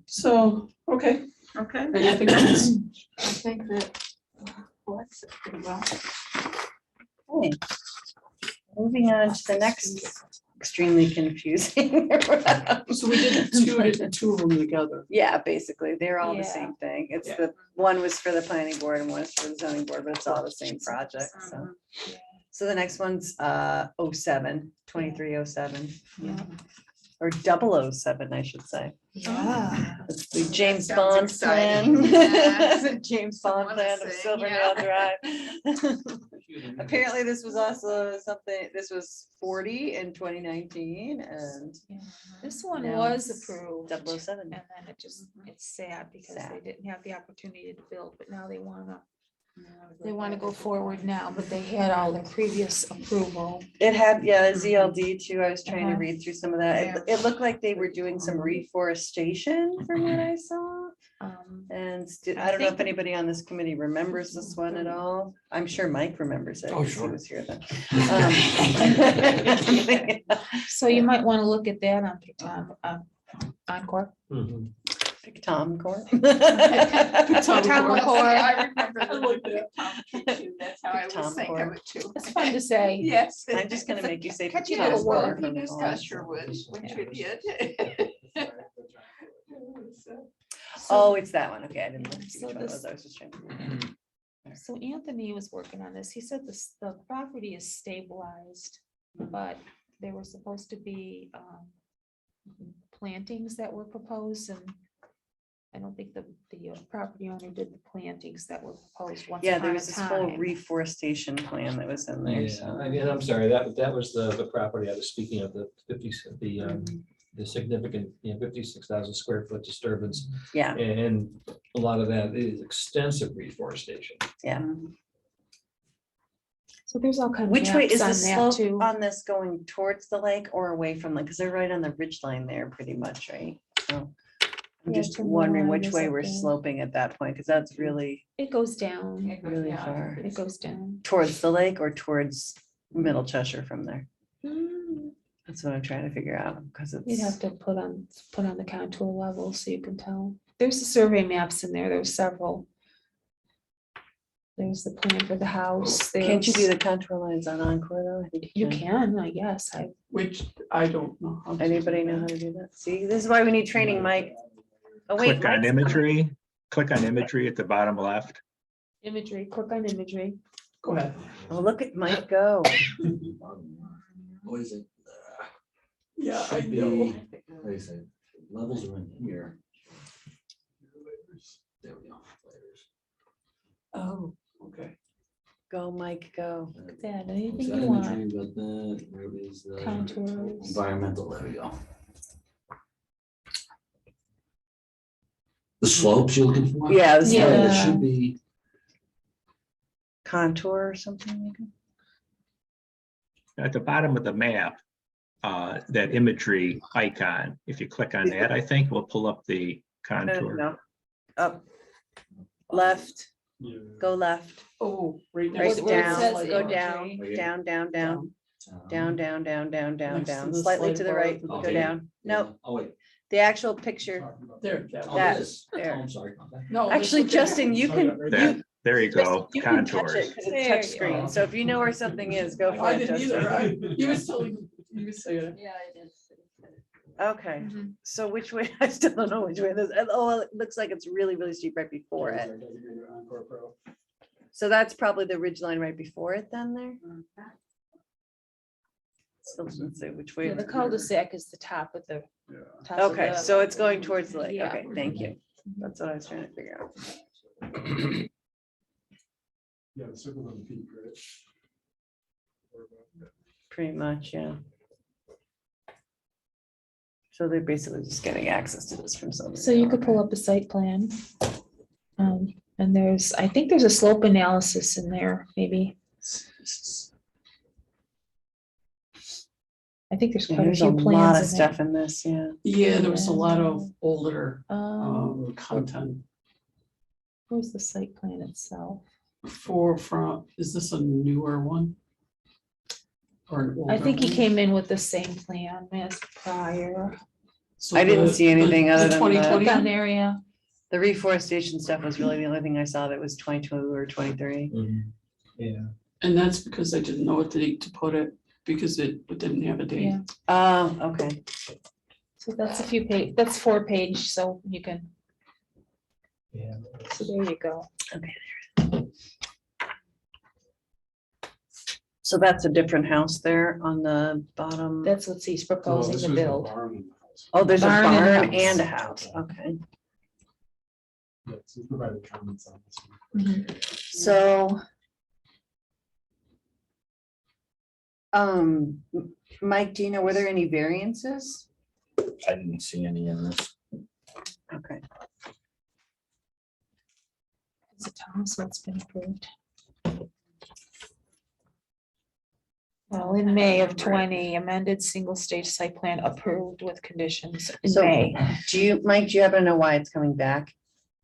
So, okay, Okay, anything else? I think that collects it pretty well. Hey, Moving on to the next extremely confusing. So we did two of them together. Yeah, basically, they're all the Yeah. same thing. It's Yeah. the, one was for the planning board and one is for the zoning board, but it's all the same project, so. So the next one's 07, 2307, Yeah. or 007, I should say. Yeah. It's the James Sounds Bond exciting. plan. Yeah. It's a James I Bond wanna plan of say, Silverdale yeah. Drive. Apparently, this was also something, this was 40 in 2019 and This one Now was it's approved. 007. And then it just, it's sad because they Sad. didn't have the opportunity to build, but now they wanna go forward now, but they had all the previous approval. It had, yeah, ZLD too. I was trying to Uh-huh. read through some of that. It looked like they were doing some reforestation from what I saw. And I don't know if think- anybody on this committee remembers this one at all. I'm sure Mike remembers it. Oh, 'cause he sure. was here then. So you might wanna look at that on Encore. Mhm. Pick Tom Court. Tom McCoy. I remember I like the Tom Key too. That's how I Tom always think of Cord. it too. It's fun to say. Yes. I'm just gonna make you say. Catch you Tom to the Court work. from You now just on. got sure would, which we did. Oh, it's that one. Okay, I didn't look. So which one it was. this- I was just trying. So Anthony was working on this. He said the property is stabilized, but there were supposed to be plantings that were proposed and I don't think the property owner did the plantings that were proposed once Yeah, upon there a was this whole time. reforestation plan that was in there. Yeah, so. I mean, I'm sorry, that was the property I was speaking of, the 50, the significant, 56,000 square foot disturbance. Yeah, And a lot of that is extensive reforestation. yeah. So there's all kinds of Which way is maps the on that slope too. on this going towards the lake or away from like, because they're right on the ridge line there pretty much, right? So I'm Yeah, just timber wondering line which is way up we're there. sloping at that point, because that's really, It goes down. really far. It goes down. Towards the lake or towards Middle Cheshire from there? Mm, That's what I'm trying to figure out, because You'd have it's, to put on the contour level so you can tell. There's the survey maps in there. There's several. There's the plan for the house. can't you do there's- the contour lines on Encore though? I think You can, I guess. Which I don't know. how to do Anybody know that. how to do that? See, this is why we need training, Mike. Oh, wait. Click on Mike's- imagery, click on imagery at the bottom left. Imagery, click on imagery. Go ahead. Oh, look at Mike go. What is it? Yeah, I Should know. be, what is it? Levels are in here. There we go. Oh, okay. Go, Mike, go. Look at that, anything you want. Contours. Contours. Environmental, there we go. The slopes you're looking for? Yeah, this is Yeah. There should be, contour or something. maybe? At the bottom of the map, that imagery icon, if you click on that, I think will pull up the contour. No. Up, left, Yeah. go left, Oh, right right next where it down, says go imagery. down, down, down, down, down, down, down, down, Next to down, the slightly slide to the bar. right, go Okay. down. No, Oh, wait. the actual picture. There. Oh, That- this. there. Oh, I'm sorry. No. Actually, that's okay. Justin, you can, There you go, you can touch contours. it because it's There touch you screen. go. So if you know where something is, go for I it, didn't either. Justin. He was telling, he was saying it. Yeah, it is. Okay, Mhm. so which way, I still don't know which way this, oh, it looks like it's really, really steep right before it. Encore Pro. So that's probably the ridge line right before it then there. So let's see which way. Yeah, the cul-de-sac is the top of the. Yeah. top of Okay, the- so it's going towards the lake. Yeah. Okay, thank you. That's what I was trying to figure out. Yeah, the circle on the peak, right? Or about- Pretty much, yeah. So they're basically just getting access to this from somewhere. So you could pull up a site plan. And I think there's a slope analysis in there, maybe. I think there's Yeah, quite a There's a few lot of plans in there. stuff in this, yeah. Yeah, there was a lot of older Um, content Where's the site plan itself? from, is this a newer one? Or an I older think he one? came in with the same plan as prior. So I didn't the- see anything the other than the- 2020 Gun area. The reforestation stuff was really the only thing I saw that was 22 or 23. Yeah. And that's because I didn't know what date to put it, because it didn't have a date. Yeah, Okay. so that's a few page, that's 4 page, so you can, Yeah. so there you go. So that's a different house there on the bottom. That's what he's Oh, proposing this to was the build. barn in the house. Oh, there's a Barn and a barn house. and a house. Okay. Yeah, so we provided comments on this one. Mhm. So. Mike, do you know, were there any variances? I didn't see any in this. Okay. Is it Thomas what's been approved? Well, in May of 20, amended single stage site plan approved with conditions in So- May. Do you, Mike, do you happen to know why it's coming back?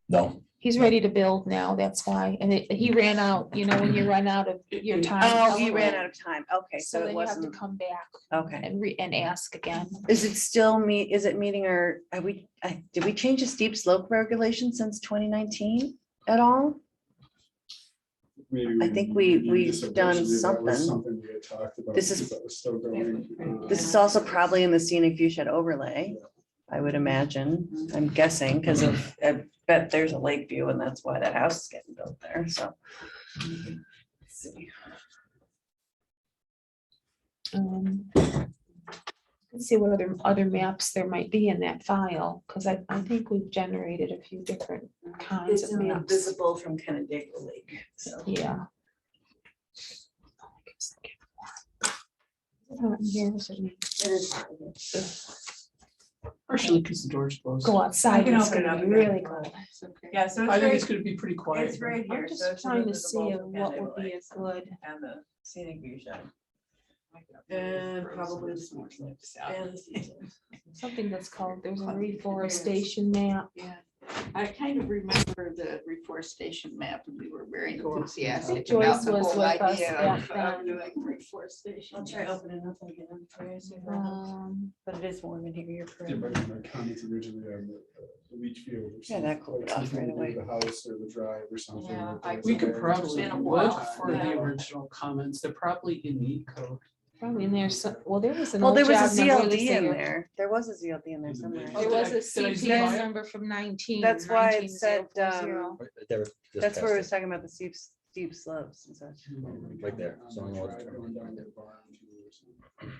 No, He's ready to build now, that's why, and he ran out, you know, when you run out of your time. Oh, he ran out of time. Okay, So so it then you have to wasn't, come back okay. and ask again. Is it still is it meeting or are we, did we change the steep slope regulation since 2019 at all? Maybe I think maybe we've just done originally that was something. Something we had talked about. This is- because that was still going. This is also probably in the scenic viewshed overlay, I would imagine. I'm guessing because of, I bet there's a lake view and that's why that house is getting built there, so. Let's see. Let's see what other maps there might be in that file, because I think we've generated a few different kinds It's of maps. invisible from Canandaigua Lake, so. Yeah. Partially because the door's closed. Go outside, can it's open it gonna up be again. really cold. Yeah, so I think it's gonna be pretty quiet. it's right here. I'm so just it's trying to invisible see from what would Canandaigua be a Lake good, and the scenic view shed. And probably the smart slopes and the steep slopes. something that's called, there's a reforestation map. Yeah, I kind of remember the reforestation map, and we were very enthusiastic Joyce about the was whole with us idea back of then. doing reforestation. I'll try opening up and get them for you, see if it'll help. But it is warm in here, you're Yeah, correct. but in the comments originally on the leach field. or Yeah, that cooled like it off something right to do with away. The house or the drive or something. Yeah, that We there's a could variance probably or look something. for the Yeah. original comments. They're probably in the code. Probably in there, well, there was an Well, old there was a job number ZLD in there. there. There was a ZLD in there somewhere. There was a Did I CP zoom by it? number from 19. That's why it said, 19040. That's where it was talking about the steep slopes and such. Right there, On the zoning law drive going down to determined. the barn too or something.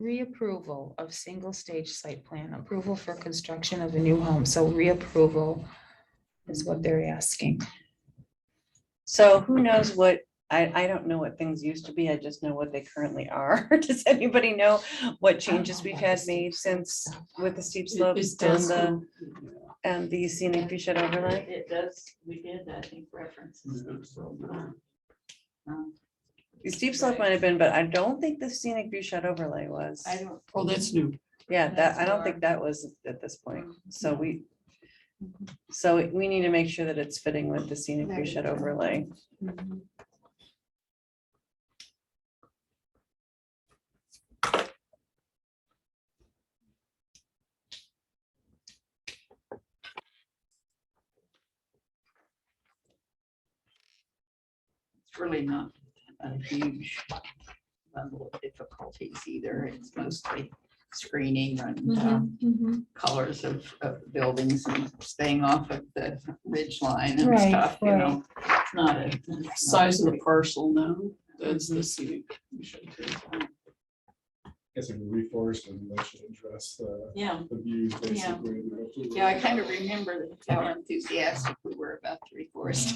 Reapproval of single stage site plan, approval for construction of a new home, so reapproval is what they're asking. So who knows what, I don't know what things used to be. I just know what they currently are. Does anybody know what changes we've had made since with the steep It slopes does and go- the scenic view shed overlay? It does, we did, I think, references. The steep slope might have been, but I don't think the scenic view shed overlay was. I don't. Oh, that's new. Yeah, that, I don't think that was at this point. So we need to make sure that it's fitting with the scenic view shed overlay. It's really not a huge level of difficulties either. It's mostly screening and colors of buildings and staying off of the ridge line and Right, stuff, you right. know. It's not a. it's not Size a of the big- parcel now, that's the scenic. we should take. Guess if we reforest them, that should address Yeah, the views basically. yeah, I kind of remember how enthusiastic we were about the reforest.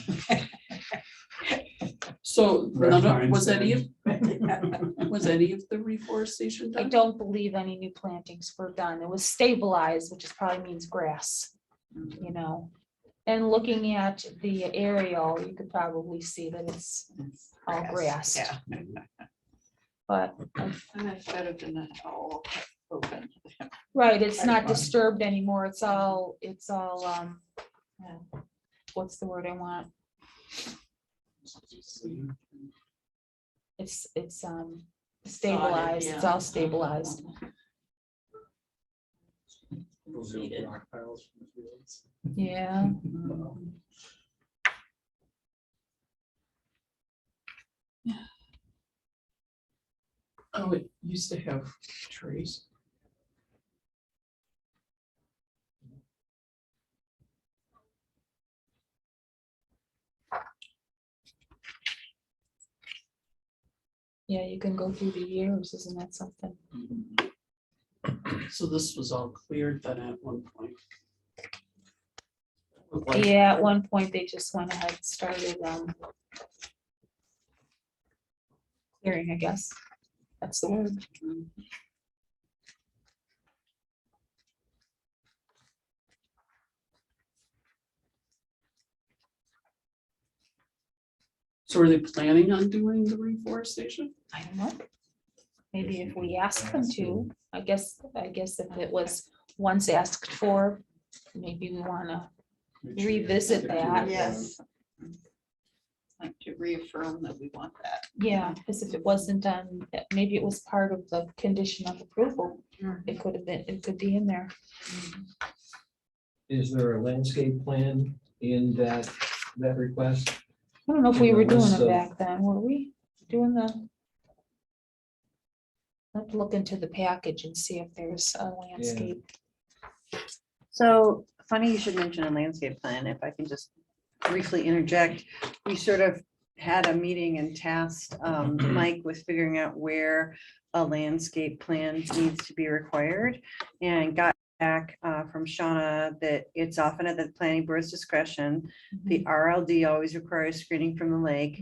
So Red none of, pines was any of, there. was any of the reforestation I done? don't believe any new plantings were done. It was stabilized, which is probably means grass, you know. And looking at the aerial, you could probably see that it's all grass, Yeah. but, That's better than that all open. right, it's Right. not disturbed anymore. It's all, what's the word I want? It's stabilized, it's yeah. all stabilized. Those little rock piles from the fields. Yeah, Oh, it used to have trees. Yeah, you can go through the years, isn't that something? So this was all cleared then at one point. Looked like- Yeah, at one point, they just went ahead and started, clearing, I guess. That's the word. So are they planning on doing the reforestation? I don't know. Maybe if we ask them to, I guess if it was once asked for, maybe we wanna Make sure revisit stick to that. it. Yes. Like to reaffirm that we want that. yeah, because if it wasn't done, maybe it was part of the condition of approval. It could have been, it could be in there. Is there a landscape plan in that request? I don't know if we In the were doing list it of- back then, were we doing the? I have to look into the package and see if there's a landscape. So funny you should mention a landscape plan, if I can just briefly interject. We sort of had a meeting and tasked Mike with figuring out where a landscape plan needs to be required. And got back from Shauna that it's often at the planning board's discretion. The RLD always requires screening from the lake.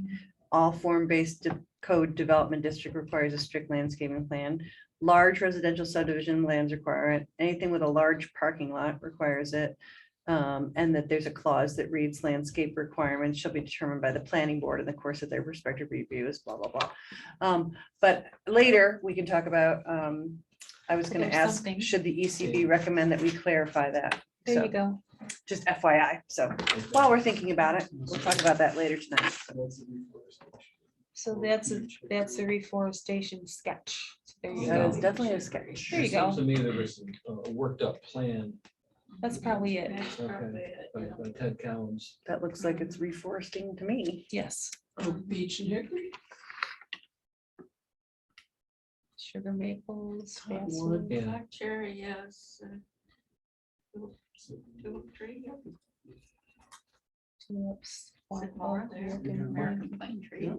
All form-based code development district requires a strict landscaping plan. Large residential subdivision lands require it. Anything with a large parking lot requires it. And that there's a clause that reads landscape requirements shall be determined by the planning board in the course of their respective reviews, blah, blah, blah. But later, we can talk about, I was gonna There's ask, something. should the ECB recommend that we clarify that? There So, you go. just FYI, so while we're thinking about it, we'll talk about that later tonight. That's the reforestation. So that's a reforestation sketch. There you That is go. definitely a sketch. There you It seems go. To me, there was a worked up plan That's probably it. by Ted Collins. That looks like it's reforesting to me. Yes. Oak Beach and Hickory? Sugar maples, Cottonwood. basswood. Yeah. Black cherry, yes. Tulip tree, yeah. Tulips. Sycamore there, American American pine. pine tree.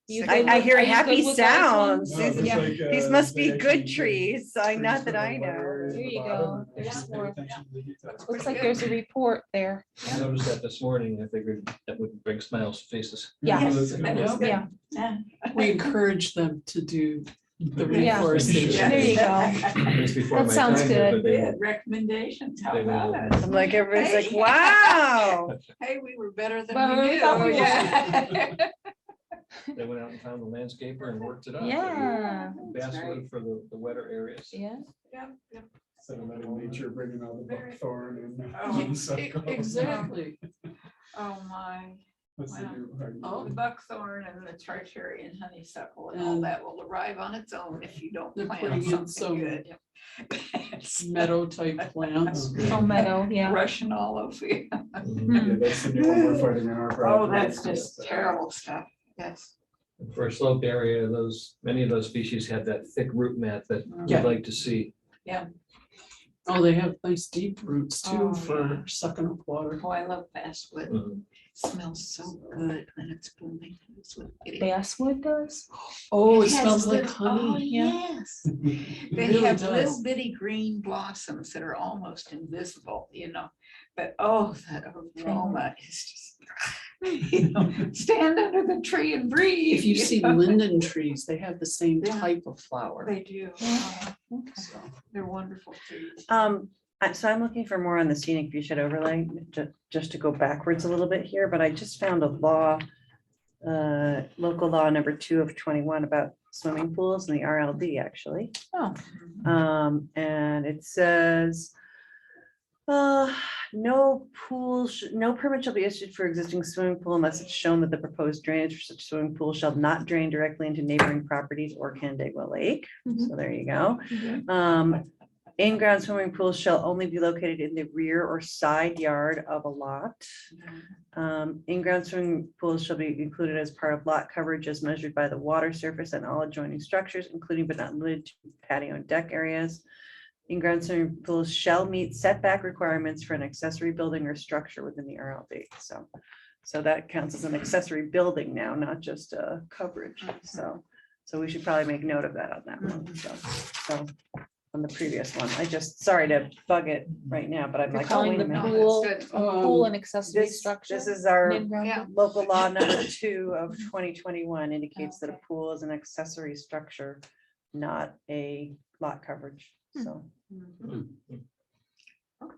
You I good with- hear are you happy good with those sounds. ones? No, it looks Yeah. like, These must be they good actually trees, so trees not that that are I wetter know. in There the you bottom, go. and There's pay more. attention to the details. Looks like there's a report there. I noticed that this morning. I figured that would bring smiles to faces. Yeah. Oh, that's a good Yes, one. that Yeah, Yeah. We encourage them to do the Yeah. reforestation. There you go. Just before That my sounds time there, good. but they They won't. had recommendations, how They about won't. us? I'm like, everybody's like, Hey. wow. Hey, we were better than Well, we we knew. thought we were. Yeah. They went out and found a landscaper and worked it out. Yeah. Basswood for the wetter areas. Yeah. Instead of letting nature bringing all the buckthorn and. Oh, honeysuckle. Exactly. Oh, my. What's the Wow. new hardwood? Oh, the buckthorn and the chartreuse and honeysuckle and all And- that will arrive on its own if you don't They're plant putting in something some good. Meadow type plants. Oh, meadow, yeah. Russian olive. Yeah. Mhm. Yeah, that's the new one we're fighting in our. Oh, project. that's just terrible stuff. Yes. For a sloped area, many of those species have that thick root mat that Yeah. you'd like to see. Oh, they have nice deep roots Oh, too yeah. for sucking up water. Oh, I love basswood. Mhm. Smells so good when it's blooming. It's what it is. Basswood does? Oh, it has smells like little- oh, honey. Yes. It They really have does. little bitty green blossoms that are almost invisible, but oh, that aroma is just, stand under the tree and breathe. If you see know. linden trees, they have the same Yeah. type of flower. They do. So, They're wonderful trees. So I'm looking for more on the scenic viewshed overlay, just to go backwards a little bit here, but I just found a law, local law number 2 of 21 about swimming pools in the RLD, actually. Oh. And it says, no permit shall be issued for existing swimming pool unless it's shown that the proposed drainage for such swimming pool shall not drain directly into neighboring properties or Canandaigua Lake. Mhm. So there you go. In-ground swimming pools shall only be located in the rear or side yard of a lot. In-ground swimming pools shall be included as part of lot coverage as measured by the water surface and all adjoining structures, including but not limited to patio and deck areas. In-ground swimming pools shall meet setback requirements for an accessory building or structure within the RLD. So that counts as an accessory building now, not just a coverage. So we should probably make note of that on that one. So on the previous one, I just, sorry to bug it right now, but I'm You're like, oh, calling wait a the minute. pool, That's a good. pool and accessory This structure. is our an in-ground Yeah. pool? local law number 2 of 2021 indicates that a Okay. pool is an accessory structure, not a lot coverage. So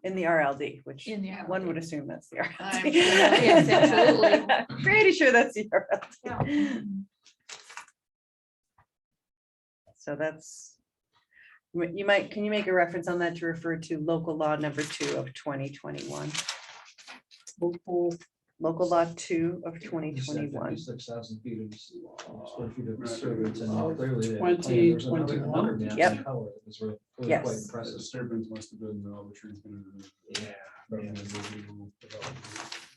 in the RLD, which In the one RLD. would assume that's the I'm RLD. sure. Yes, absolutely. Pretty sure that's the RLD. Mhm. So that's, you might, can you make a reference on that to refer to local law number 2 of 2021? Local law 2 of 2021. 6,000 feet of square feet of Right. disturbance and Oh, clearly. that plan, there's another 2021. map in Yep. color that was really quite Yes. The impressive. disturbance must have been all the trees been removed. Yeah. from the original development.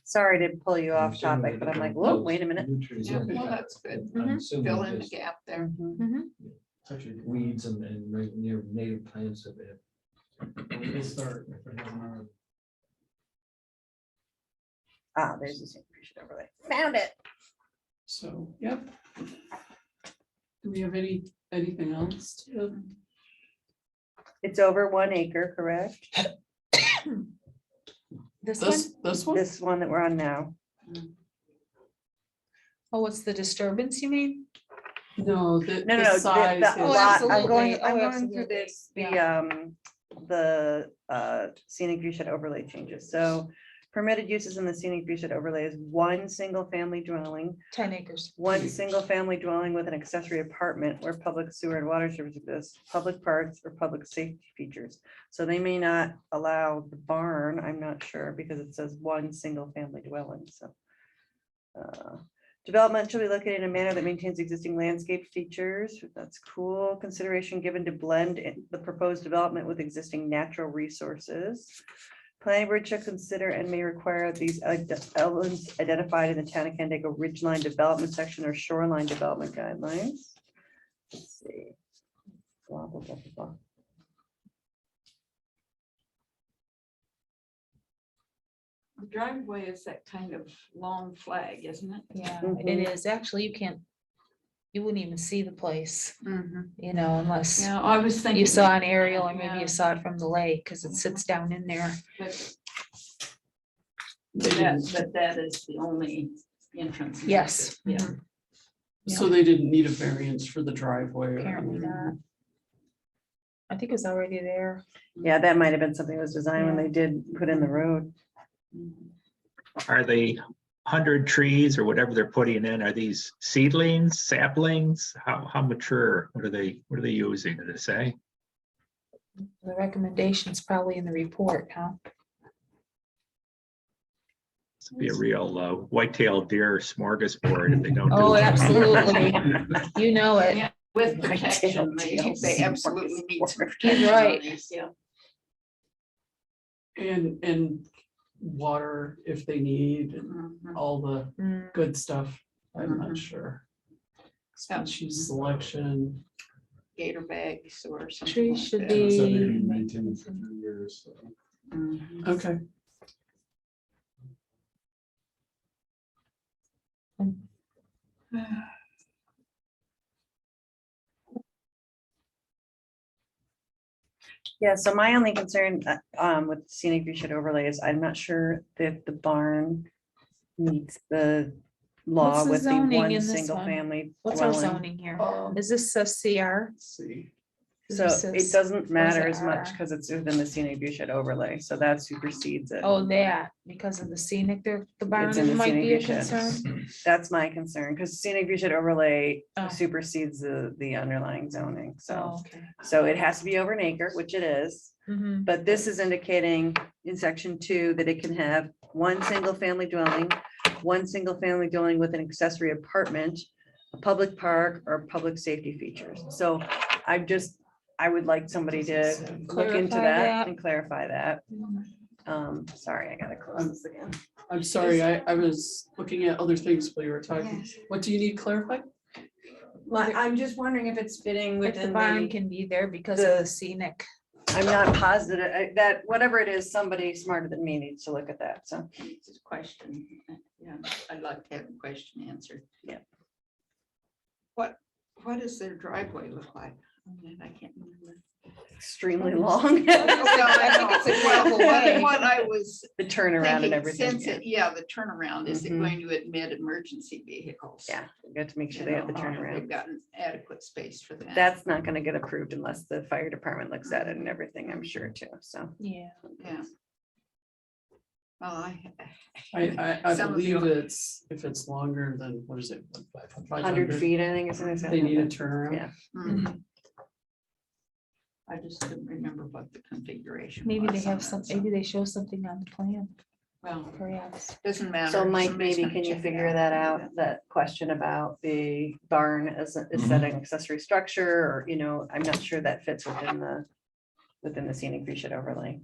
Sorry to pull you I'm off assuming topic, that but I'm like, the- whoa, wait a minute. new trees Yeah, in well, there. that's good. I'm assuming Fill in the just gap there. Mhm. Mhm. It's actually Weeds and right near native plants of it. It'll start if it hasn't already. Ah, there's the same appreciate overlay. Found it. So, yep. Do we have anything else to? It's over 1 acre, correct? This one? This one? This one that we're on now. Oh, what's the disturbance, you mean? No, the No, no, the no, size. the is- lot, I'm absolutely. going, Oh, I'm going absolutely. through this, Yeah. the scenic view shed overlay changes. So permitted uses in the scenic view shed overlay is 1 single family dwelling, 10 acres. 1 single family dwelling with an accessory apartment where public sewer and water service exists, public parks or public safety features. So they may not allow the barn, I'm not sure, because it says 1 single family dwelling, so. Development shall be located in a manner that maintains existing landscape features. That's cool. Consideration given to blend in the proposed development with existing natural resources. Planning board should consider and may require these elements identified in the Town of Canandaigua Ridgeline Development Section or Shoreline Development Guidelines. Let's see. Blah, blah, blah, blah, blah. The driveway is that kind of long flag, isn't it? Yeah, Mhm. it is. Actually, you wouldn't even see the place, Mhm. you know, unless Yeah, I was thinking. you saw an aerial or maybe Yeah. you saw it from the lake because it sits down in there. But They that, didn't- but that is the only entrance. and Yes. exit. Yeah. Mhm. So they didn't need a variance for the driveway. or Apparently anything. not. I think it was already there. Yeah, that might have been something that was designed when they did put in the road. Are they 100 trees or whatever they're putting in? Are these seedlings, saplings? How mature? What are they using? Did it say? The recommendation's probably in the report, huh? It's be a real white-tailed deer smorgasbord if they don't. do Oh, it. absolutely. You know it. Yeah, with protection, they absolutely need some protection on right. these, yeah. And water if they need, and Mhm. all the Mm, good stuff. I'm not Mhm. sure. Yeah. Species selection. Gator bags or something. Trees like should that. be- It said they've been maintained for 3 years, so. Mhm. Okay. Yeah, so my only concern with scenic view shed overlay is I'm not sure that the barn meets the law What's the with the zoning in 1 this single one? family What's our dwelling. zoning here? Um, Is this a CR? Let's see. So This it is- doesn't matter it as much R? because it's within the scenic view shed overlay, so that supersedes it. Oh, that, because of the scenic, the barn It's in the might scenic be a view shed. concern. That's my concern, because scenic view shed overlay Oh. supersedes the underlying zoning, so. Oh, okay. So it has to be over an acre, which it is, Mhm. but this is indicating in section 2 that it can have 1 single family dwelling, 1 single family dwelling with an accessory apartment, a public park or public safety features. So I would like somebody to look into Clarify that that. and clarify that. Sorry, I gotta close this again. I'm sorry, I was looking at other things while you were talking. Yes. What do you need clarified? Well, I'm just wondering if it's fitting If the within barn the, can be there because of the- the scenic. I'm not positive, that whatever it is, somebody smarter than me needs to look at that, so. It's a question. Yeah, I'd like to have the question answered. Yeah. What does their driveway look like? I can't remember. Extremely long. Well, I think it's a gravel way. What I was The turnaround and thinking, everything. since Yeah. it, yeah, the turnaround, is it Mhm. going to admit emergency vehicles? Yeah, we got to make sure You they have the know, They've turnaround. gotten adequate space for that. That's not gonna get approved unless the fire department looks at it and everything, I'm sure too, so. Yeah. Yeah. Well, I Some of believe you- it's, if it's longer than, what is it? 100 feet, I think is. They need a turnaround. Yeah. mhm. I just couldn't remember what the configuration. Maybe they was on have that, some, so- maybe they show something on the plan, Well, perhaps. doesn't matter. So Mike, Somebody's maybe gonna can you check it figure that out, that question about the barn as, is that an accessory structure, or, you know, I'm not sure that fits within the scenic feature overlay.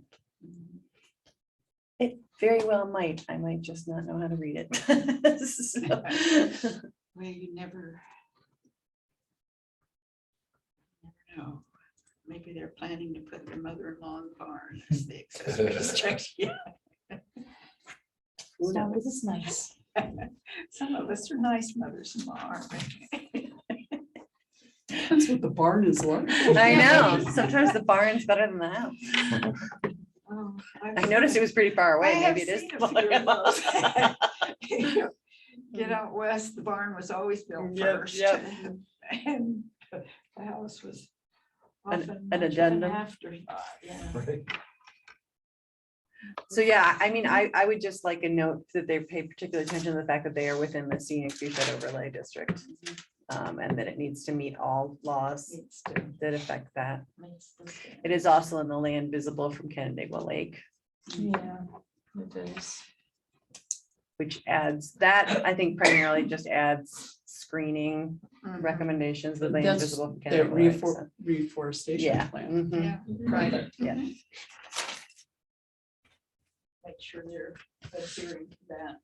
It very well might, I might just not know how to read it. So- Well, you never. Never know. Maybe they're planning to put their mother-in-law in the barn as the accessory structure. Who So knows? this is nice. Some of us are nice mothers-in-law, aren't we? That's what the barn is like. I know, sometimes the barn's better than the house. Oh, I noticed it was pretty far I away, have maybe it is. seen the a few of barn. those. Get out west, the barn was always built Yep, first. yep. And the house was An- often an much of an addendum. afterthought, yeah. Right. So yeah, I mean, I would just like a note that they pay particular attention to the fact that they are within the scenic feature overlay district. And that it needs to meet all laws Needs to- that affect that. needs to stay. It is also in the land visible from Canandaigua Lake, Yeah, it is. which adds, that I think primarily just adds screening Mhm. recommendations with land That's visible from That Canandaigua Lake. so- reforestation Yeah. plan. mhm. Yeah, Right. Yeah. mhm. Make sure they're adhering to that.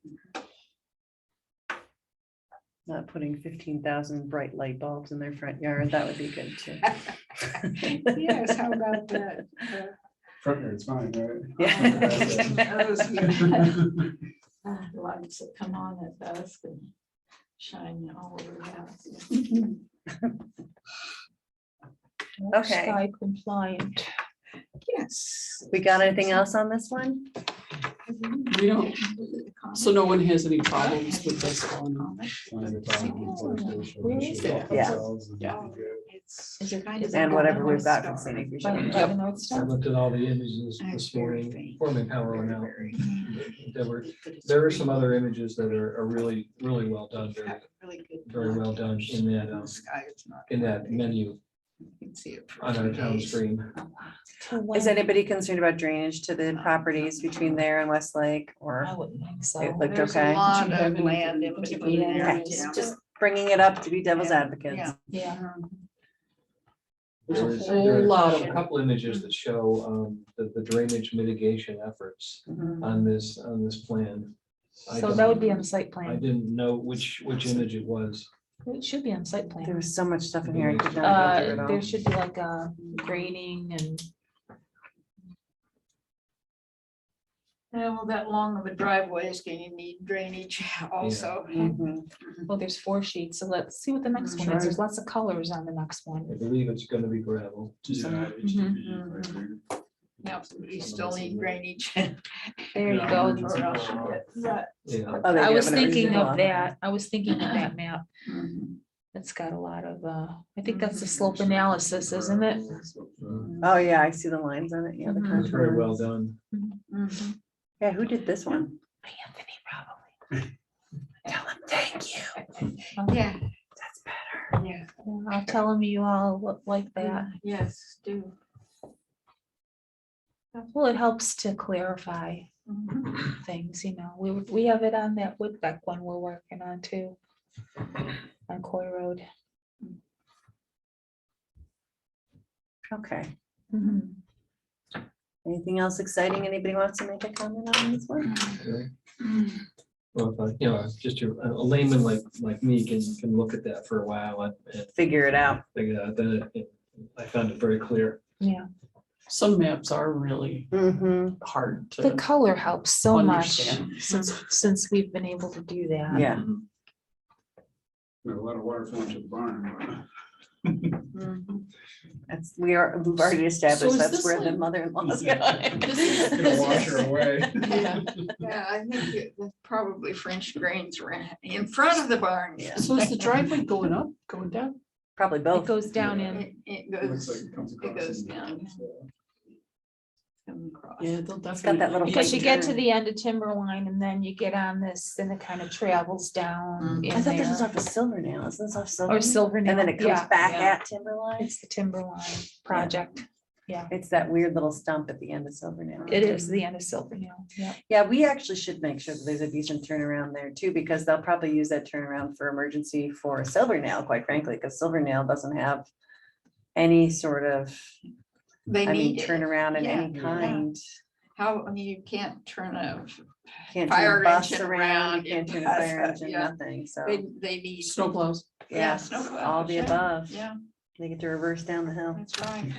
Not putting 15,000 bright light bulbs in their front yard, that would be good too. Yes, how about that? Front yard's fine, right? Yeah. Those the lights that come on at dusk and shine all over the house. Okay. Sky compliant. Yes. We got anything else on this one? We don't, so no one has any problems with this one. Yeah. Is it- is it And got whatever a we've North got from Star? scenic By feature. by the North I Star? looked at all the images this morning, before my power went out. There are some other images that are really, really well done. They're Really good. very well done in that, The sky is not- in that menu You can see it for on our a few town days. screen. To Is when? anybody concerned about drainage to the properties between there and Westlake, I or wouldn't think so. it looked There's a okay? lot Did you of have any- land in did you between put it in there. Okay, yeah. just bringing it up to be devil's Yeah, advocates. yeah. Yeah. Mhm. There's a whole There lot are of a couple images that show the drainage mitigation efforts Mhm. on this plan. I So don't- that would be on the site I plan. didn't know which image it was. It should be on the site There plan. was so much stuff in here, I could not go through it all. There should be like a grading and Yeah, well, that long of a driveway is going to need drainage also. Mhm. well, there's 4 sheets, so let's see what the next one is. There's lots of colors on the next I one. believe it's gonna be gravel. Yeah, HDB right there. Yep, you still need drainage. There you Yeah, go. emergency Or else you runoff. get rut. Yeah. Oh, they I do was have an thinking original of one. that. I was thinking of that map. Mhm. It's got a lot of, I think that's the slope analysis, isn't it? Oh, yeah, I see the lines on it, yeah. the Mhm. It was very well contours. done. Mhm. Yeah, who did this one? Anthony probably. Tell him thank you. Yeah, That's better. yeah, I'll tell him you all look like that. yes, do. Well, it helps to clarify Mhm. things, you know. We have it on that Woodbeck one we're working on too. On Coy Road. Okay. Mhm. Anything else exciting? Anybody wants to make a comment on this one? Well, if just a layman like me can look at that for a while and Figure it out. figure out that I found it very clear. Yeah, Some maps are really Mm-hmm. hard the to. color helps so much Understand. since we've been able to do that. Yeah. A lot of water flowing to the barn. We've already established is that's this where the like- mother-in-law's Yeah. going. This is- Gonna wash her away. Yeah. Yeah, I think it was probably French drains in front of the barn. Yeah. So is the driveway going up, going down? Probably It both. goes down in. It Looks goes, like it comes across. goes and- down. yeah. comes across. Yeah, they'll got that definitely. little Because you get to turn. the end of Timberline and then you get on this and it kind of travels down in I thought this was there. off of Silvernail. Isn't this off Or Silvernail? Silvernail. And then it comes yeah, back yeah. at Timberline. it's the Timberline project. It's that weird little stump at the end of Silvernail. It is the end of Silvernail. Yeah. Yeah, we actually should make sure that there's a decent turnaround there too, because they'll probably use that turnaround for emergency for Silvernail, quite frankly, because Silvernail doesn't have any sort of, They I mean, need it. turnaround in any Yeah. kind. How, I mean, you can't turn a, Can't turn Fire a bus engine around, around, you can't turn a bus, fire engine, yeah. nothing, so, they need, Snowplows. yes, snowplow, all the yeah. above. yeah, They get to reverse down the hill. that's right.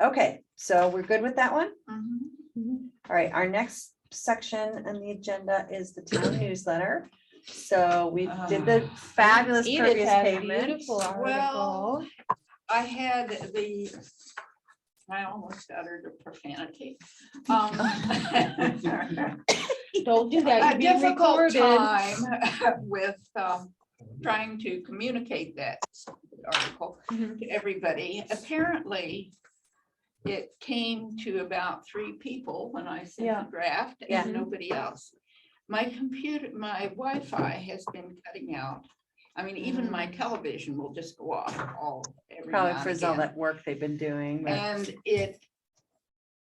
Okay, so we're good with that one? Mhm. All right, our next section on the agenda is the town newsletter. So we did the fabulous Edith pervious had a pavement. beautiful Well, article. I had I almost uttered a profanity. Don't do that. A You're being difficult recorded. time with trying to communicate that article Mhm. to everybody. Apparently, it came to about 3 people when I sent Yeah. the draft Yeah. and nobody else. My computer, my Wi-Fi has been cutting out. I mean, even my television will just go off every Probably now for and all again. that work they've been doing. but- And it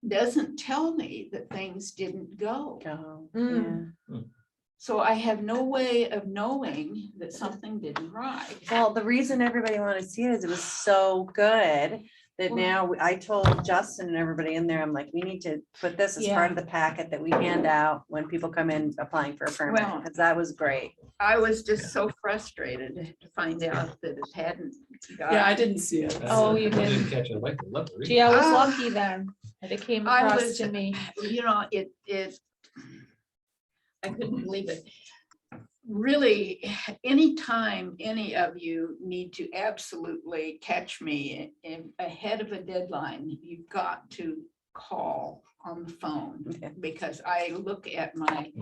doesn't tell me that things didn't go. Oh, Mm. yeah. So I have no way of knowing that something didn't right. Well, the reason everybody wanted to see it is it was so good that Well- now I told Justin and everybody in there, I'm like, we need to put this as part of the packet that we hand out when people come in applying for a permit, Well- because that was great. I was just so frustrated to find out that it hadn't Yeah, I got. didn't see it. Oh, you I didn't didn't. catch it. I might love to read it. Gee, I was Ah. lucky then that it came I across was- to me. You know, I couldn't believe it. Really, anytime any of you need to absolutely catch me ahead of a deadline, you've got to call on the phone. Okay. Because I look at my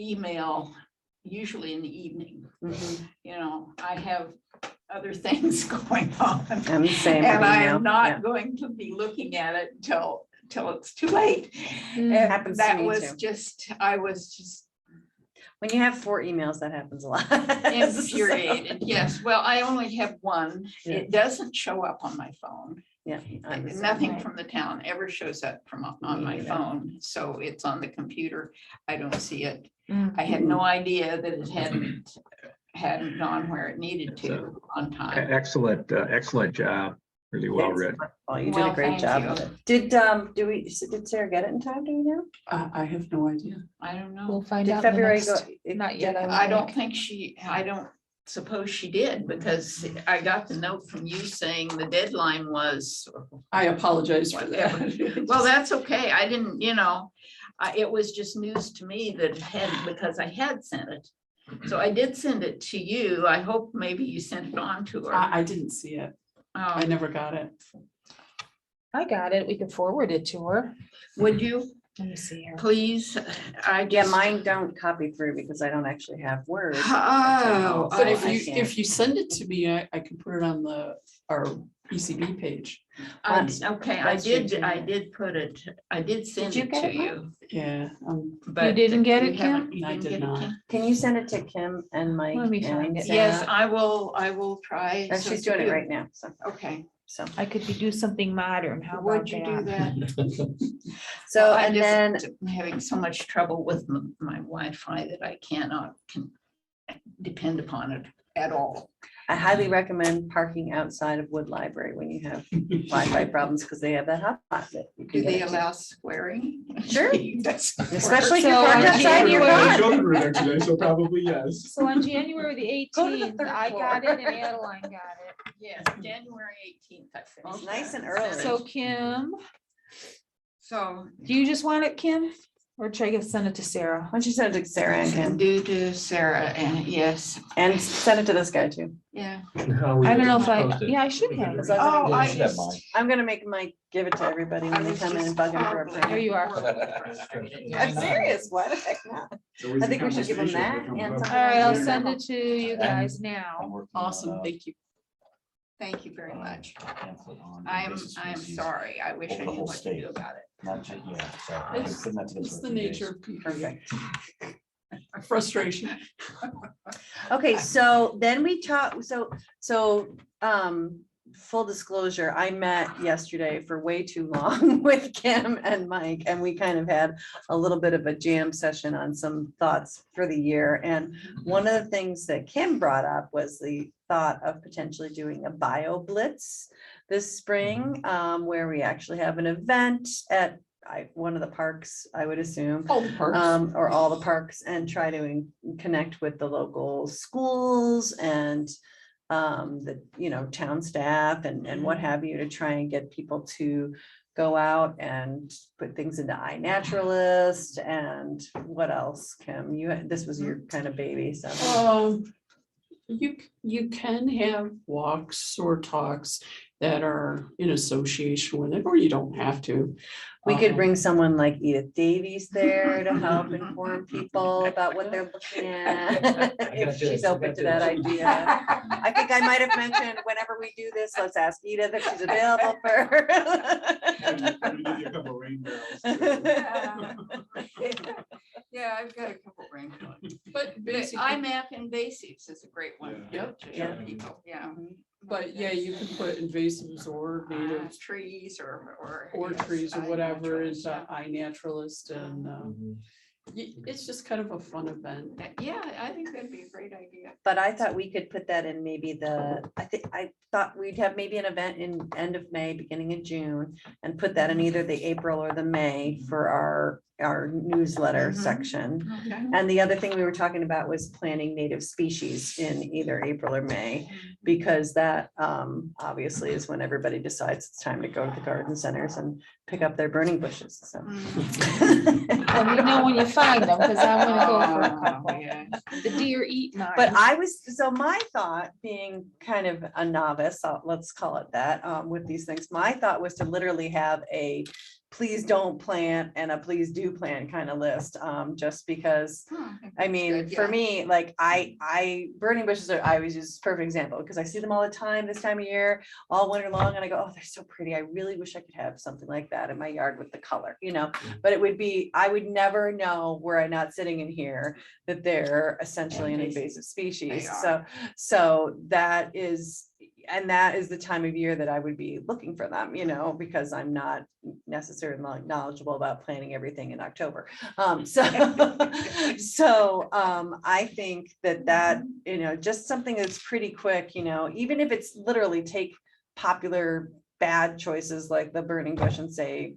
email usually in the evening. Mhm. You know, I have other things going on. I'm the same. And I email, am yeah. not going to be looking at it until it's too late. Mm. And Happens to that me was too. just, I was just When you have 4 emails, that happens a lot. infuriated. Yes, well, I only have one. Yeah. It doesn't show up on my phone. Yeah. I'm the same. Nothing Right. from the town ever shows up on Me my neither. phone. So it's on the computer. I don't see it. Mm. I had no idea that it hadn't gone where it needed to on time. Excellent, excellent job. Really well Thanks. written. Oh, you did Well, a great thank job you. with it. Did Sarah get it in time? Do we know? I have no idea. I don't know. We'll find Did out. in the February go? next- it- Not yet, did- I don't think I don't suppose she did because I got the note from you saying the deadline was I apologize for whatever. that. Well, that's okay. I didn't, it was just news to me that it had, because I had sent it. So I did send it to you. I hope maybe you sent it on to her. I didn't see it. I Oh, never got it. I got it. We could forward it to her. would you Let me see here. please? I Yeah, just. mine don't copy through because I don't actually have Word. Oh, But I if can't. if you send it to me, I can put it on our ECB page. Okay, That's true too, I yeah. did put it, I did send you it get to it, you. Yeah, But didn't get you it, Kim? haven't- you I didn't did get it, not. Kim? Can you send it to Kim and Mike? Let me and find it. Sarah? Yes, I will try. And So she's doing it you- right now, so, Okay, so, I could do something modern. How about would you do that? that? so, Well, and then, I'm having so much trouble with my Wi-Fi that I cannot depend upon it at all. I highly recommend parking outside of Wood Library when you have Wi-Fi problems, because they have that hotspot that you can Do they get into. allow squaring? Sure. That's- Especially if you're So parked on outside, you're January- I fine. drove through there today, so probably yes. So on January the Go to the 18th, third I floor. got it and Adeline got it. Yes, January 18th. I finished It's nice that. and early. So Kim, So do you just want it, Kim? Or should I send it to Sarah? Why don't you send it to Sarah and Kim, due to Sarah and yes, and send it to this guy too. yeah. I don't know if yeah, I should have. Is that- Oh, Yeah, I you should have just. mine. I'm gonna make Mike give it to everybody when they come in and bug him for a There permit. you are. I'm serious, why the heck not? I think we should give them that and All something right, I'll Yeah. send it to you guys I'm now. working on, Awesome, thank you. Thank you very much. pamphlet on I'm invasive species sorry. I wish I over the knew whole what to state. do about it. Not ju- yeah, so I've been It's putting that together it's for the a few nature days. of people. Perfect. Frustration. Okay, so then we talked, full disclosure, I met yesterday for way too long with Kim and Mike, and we kind of had a little bit of a jam session on some thoughts for the year. And one of the things that Kim brought up was the thought of potentially doing a bio blitz this spring, where we actually have an event at one of the parks, I would assume. All the parks. Or all the parks, and try to connect with the local schools and the, town staff and what have you, to try and get people to go out and put things into iNaturalist. And what else, Kim? This was your kind of baby, so. You can have walks or talks that are in association with it, or you don't have to. We could bring someone like Edith Davies there to help inform people about what they're looking at, if she's open to that idea. I think I might have mentioned, whenever we do this, let's ask Edith if she's available for. Maybe give you a couple rain barrels, too. Yeah, I've got a couple rings. But The basically, IMAP invasives is a great one. Yeah. to show people, yeah. but yeah, you can put invasives or native Trees or. or yes, trees or whatever iNaturalist, into iNaturalist, and it's just kind of a fun event. Yeah, I think that'd be a great idea. But I thought we could put that in maybe I thought we'd have maybe an event in end of May, beginning of June, and put that in either the April or the May for our newsletter Mhm. section. Okay. And the other thing we were talking about was planting native species in either April or May, because that obviously is when everybody decides it's time to go to the garden centers and pick up their burning bushes, so. Let me know when you find them, because I want to go for a Oh, couple. yeah. The deer eat mine. But so my thought, being kind of a novice, let's call it that, with these things, my thought was to literally have a please don't plant and a please do plant kind of list, just because, I mean, Good, for yeah. me, like burning bushes I always use a perfect example, because I see them all the time this time of year, all winter long, and I go, oh, they're so pretty. I really wish I could have something like that in my yard with the color, but it would be, I would never know, were I not sitting in here, that they're essentially an invasive species. They So that is the time of year that I would be looking for them, because I'm not necessarily knowledgeable about planting everything in October. I think that, just something that's pretty quick, even if it's literally take popular bad choices like the burning bush and say,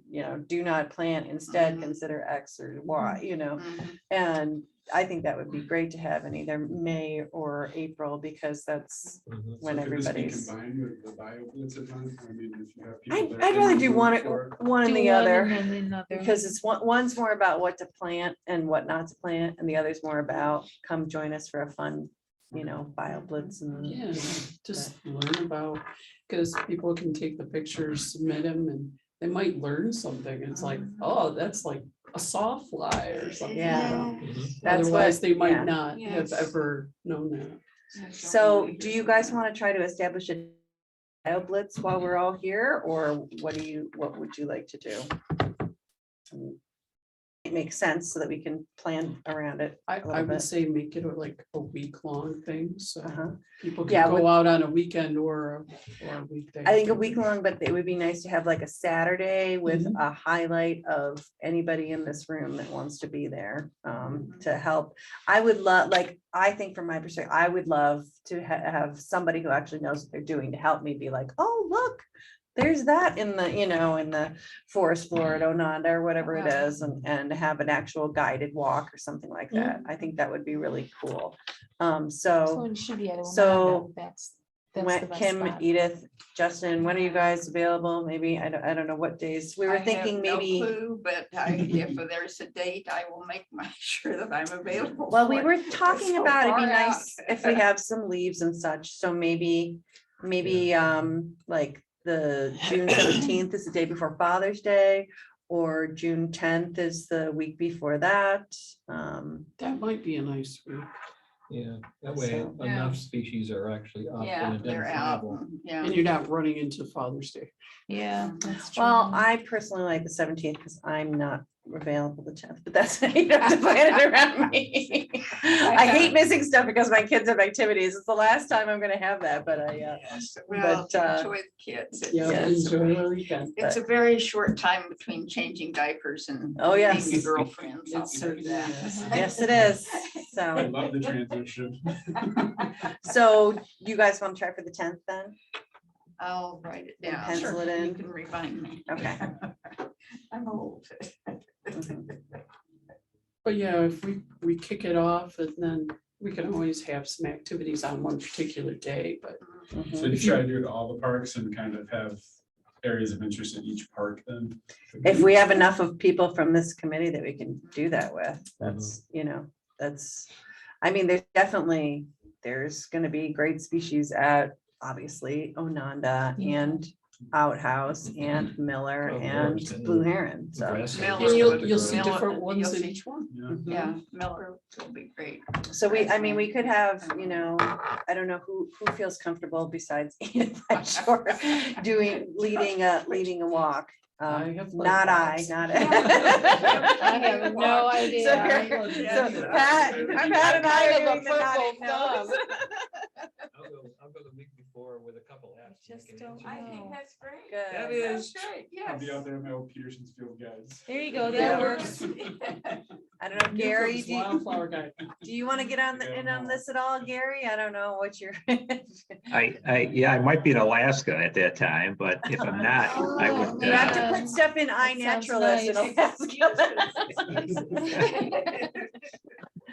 do not plant, instead consider X or Y, Mhm. and I think that would be great to have in either May or April, because that's when So could this be everybody's. combined with the bio blitz event? I mean, if you have people that I'd are rather in do the one mood for it. and Do the one other, and then another. because it's one's more about what to plant and what not to plant, and the other's more about come join us for a fun, bio blitz and. Yeah, just learn about, because people can take the pictures, submit them, and they might learn something. It's like, oh, that's like a sawfly or something. Yeah. That's Otherwise, what- they might yeah. not have Yes. ever known that. So do you guys want to try to establish a bio blitz while we're all here, or what would you like to do? it makes sense so that we can plan around it. I little would bit. say make it like a week-long thing, so Uh-huh. people Yeah, can go out on a weekend or a weekday. I think a week long, but it would be nice to have like a Saturday with Mhm. a highlight of anybody in this room that wants to be there to help. I would love, like, I think from my perspective, I would love to have somebody who actually knows what they're doing to help me be like, oh, look, there's that in the, in the forest floor at Ononda or whatever it is, and have an actual guided walk or something like that. I think that would be really cool. So So it should be at so Oneida. That's the when best Kim, spot. Edith, Justin, when are you guys available? Maybe, I don't know what days. We I were have thinking no maybe, clue, But if there's a date, I will make sure that I'm available. well, we for were it. It's talking so about it'd be far nice out. if we have some leaves and such. So maybe, like the June 17th is the day before Father's Day, or June 10th is the week before that. That might be a nice week. Yeah, that way So- enough species are actually up Yeah, and they're out. identifiable. Yeah. And you're not running into Father's Day. Yeah, that's true. Well, I personally like the 17th because I'm not available the 10th, but that's, you don't have to plan it around me. I hate missing stuff because my kids have activities. It's the last time I'm gonna have that, but Yes, well, but, enjoy the kids. Yeah, Yes. enjoy the weekend. It's a very short time between changing diapers and Oh, yes. being your girlfriends. I'll It tell you certainly that. is. yes, it is. I So, love the transition. so you guys want to try for the 10th then? I'll write it And down. pencil it You in. can remind me. Okay. I'm old. Mhm. But yeah, if we kick it off and then we can always have some activities on one particular day, but Mhm. So you try to do it all the parks and kind of have areas of interest in each park then? If we have enough of people from this committee that we can do that with, that's, I mean, there's gonna be great species at, obviously, Ononda and Outhouse and Miller Oh, and Miller's good. Blue Heron, so. Grass Miller and is you'll good to you'll grow. see Miller- different you'll ones in see- each one. Yeah. Mhm. Yeah, Miller will be great. So we could have, I don't know who feels comfortable besides Edith, I'm sure, leading a walk. I have Not I, flip-flops. not. I have no idea. So Pat and I are doing the nodding nose. I'll go the week before with a couple apps. Just and don't I know. think that's great. Good. That is. Great, I'll yes. be out there in my old Peterson's Field guides. There you go, Yeah. that works. I don't know, Here Gary, comes do you, Wildflower guy. do you want to get in on this at all, Gary? I don't know what you're. I might be in Alaska at that time, but if I'm not, I Oh, would, You have to Yeah. put stuff in That sounds iNaturalist and nice. Alaska.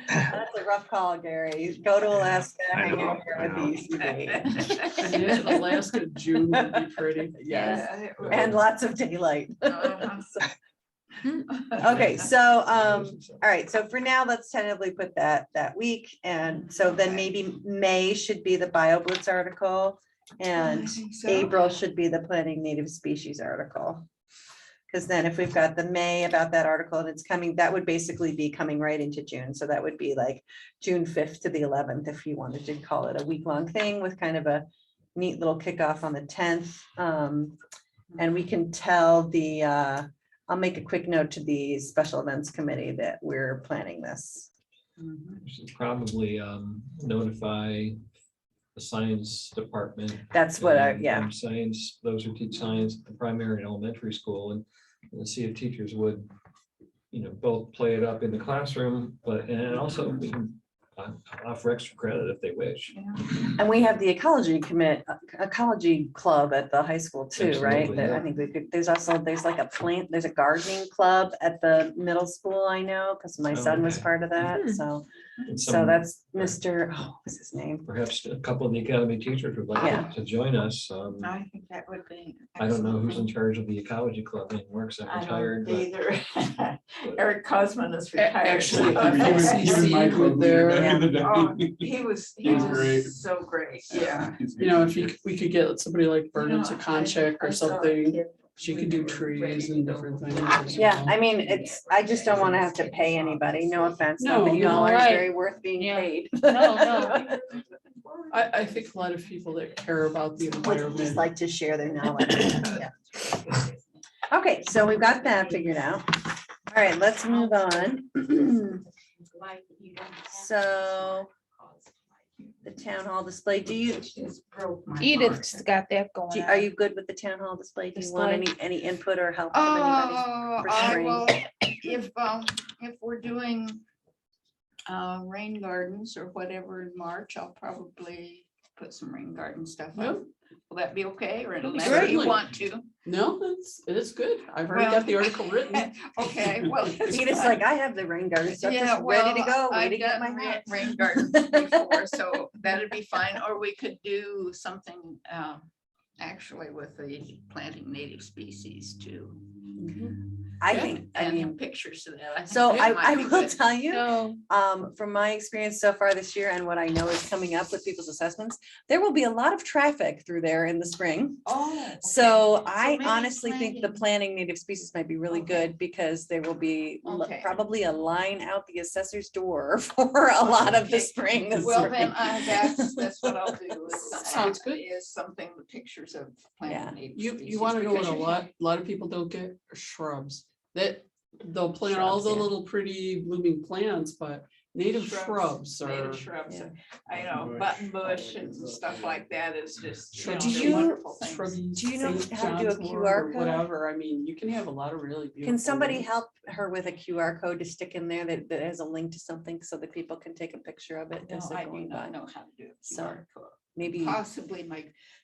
That's a rough call, Gary. Go to Alaska, I hang know, out here I with know. the ECB. Imagine Alaska June would be pretty. Yes, Yeah, it and will. lots of daylight. Uh-huh. Okay, so, all right, so for now, let's tentatively put that week, and so then Okay. maybe May should be the BioBlitz article, and I think so. April should be the planting native species article. Because then if we've got the May about that article and it's coming, that would basically be coming right into June, so that would be like June 5th to the 11th, if you wanted to call it a week-long thing with kind of a neat little kickoff on the 10th. And we can tell I'll make a quick note to the special events committee that we're planning this. Mhm. We should probably notify the science department. That's what yeah, Science, those who teach science at the primary and elementary school and see if teachers would, both play it up in the classroom, and also we can offer extra credit if they wish. and we have the ecology club at the high school too, right? Absolutely, That I yeah. think we could, there's a gardening club at the middle school, I know, because my Oh, son was okay. part of that, Hmm. so And so some- that's Mr., what's his name? Perhaps a couple of the academy teachers would Yeah. like to join us. I think that would be. I don't know who's in excellent. charge of the ecology club anymore, because I'm I retired. don't either. Eric Cosman is A- retired. actually, so- FCC my with club their- leader back in the day. Oh, he was He's great. so great, yeah. He's You know, good. if we could get somebody like Vernon You to know, contact I or saw something, it. she could do trees and different things. as Yeah, well. I mean, I just don't want to have to pay anybody, no offense, not that No, you no, all are right. very worth being Yeah. paid. No. I think a lot of people that care about the Would just environment. like to share their knowledge. Yeah. Okay, so we've got that figured out. All right, let's move on. So the town hall display, Edith's got that going are on. you good with the town hall display? Do you want Display. any input or help from anybody? for I spring? will, if we're doing rain gardens or whatever in March, I'll probably put some rain garden stuff Yep. up. Will that be okay, or That'll be unless you certainly. want to? No, it is good. I've already Well- got the article written. Okay, well. it's Edith's fine. like, I have the rain garden stuff Yeah, just ready to well, go, waiting I've to get my done hat. rain gardens before, so that'd be fine, or we could do something actually with the planting native species too. I Yeah, think, I And mean, pictures of that. I think so that might I be will good. tell you, No, from my experience so far this year and what I know is coming up with people's assessments, there will be a lot of traffic through there in the spring. Oh. okay. So I maybe honestly think the planting- planting native species might be really Okay. good because there will be Okay. probably a line out the assessor's door for a lot of the Okay. spring. this Well, spring. then that's what I'll do. Sounds good. Is something with pictures of Yeah. planting native You species, want to know what because a you lot of people don't get are shrubs. That they'll plant all Shrubs, the yeah. little pretty blooming plants, but native shrubs are. Native shrubs, Yeah. I know, button bush and stuff like that is just, you know, Shrubs they're you- wonderful things. Shrubby Do you know St. how to do a John's wort QR or code? Whatever, I mean, you can have a lot of really beautiful. Can somebody ones. help her with a QR code to stick in there that has a link to something so that people can take a picture of it No, as I they're do going by? not know how to do a So, QR code. Maybe, Possibly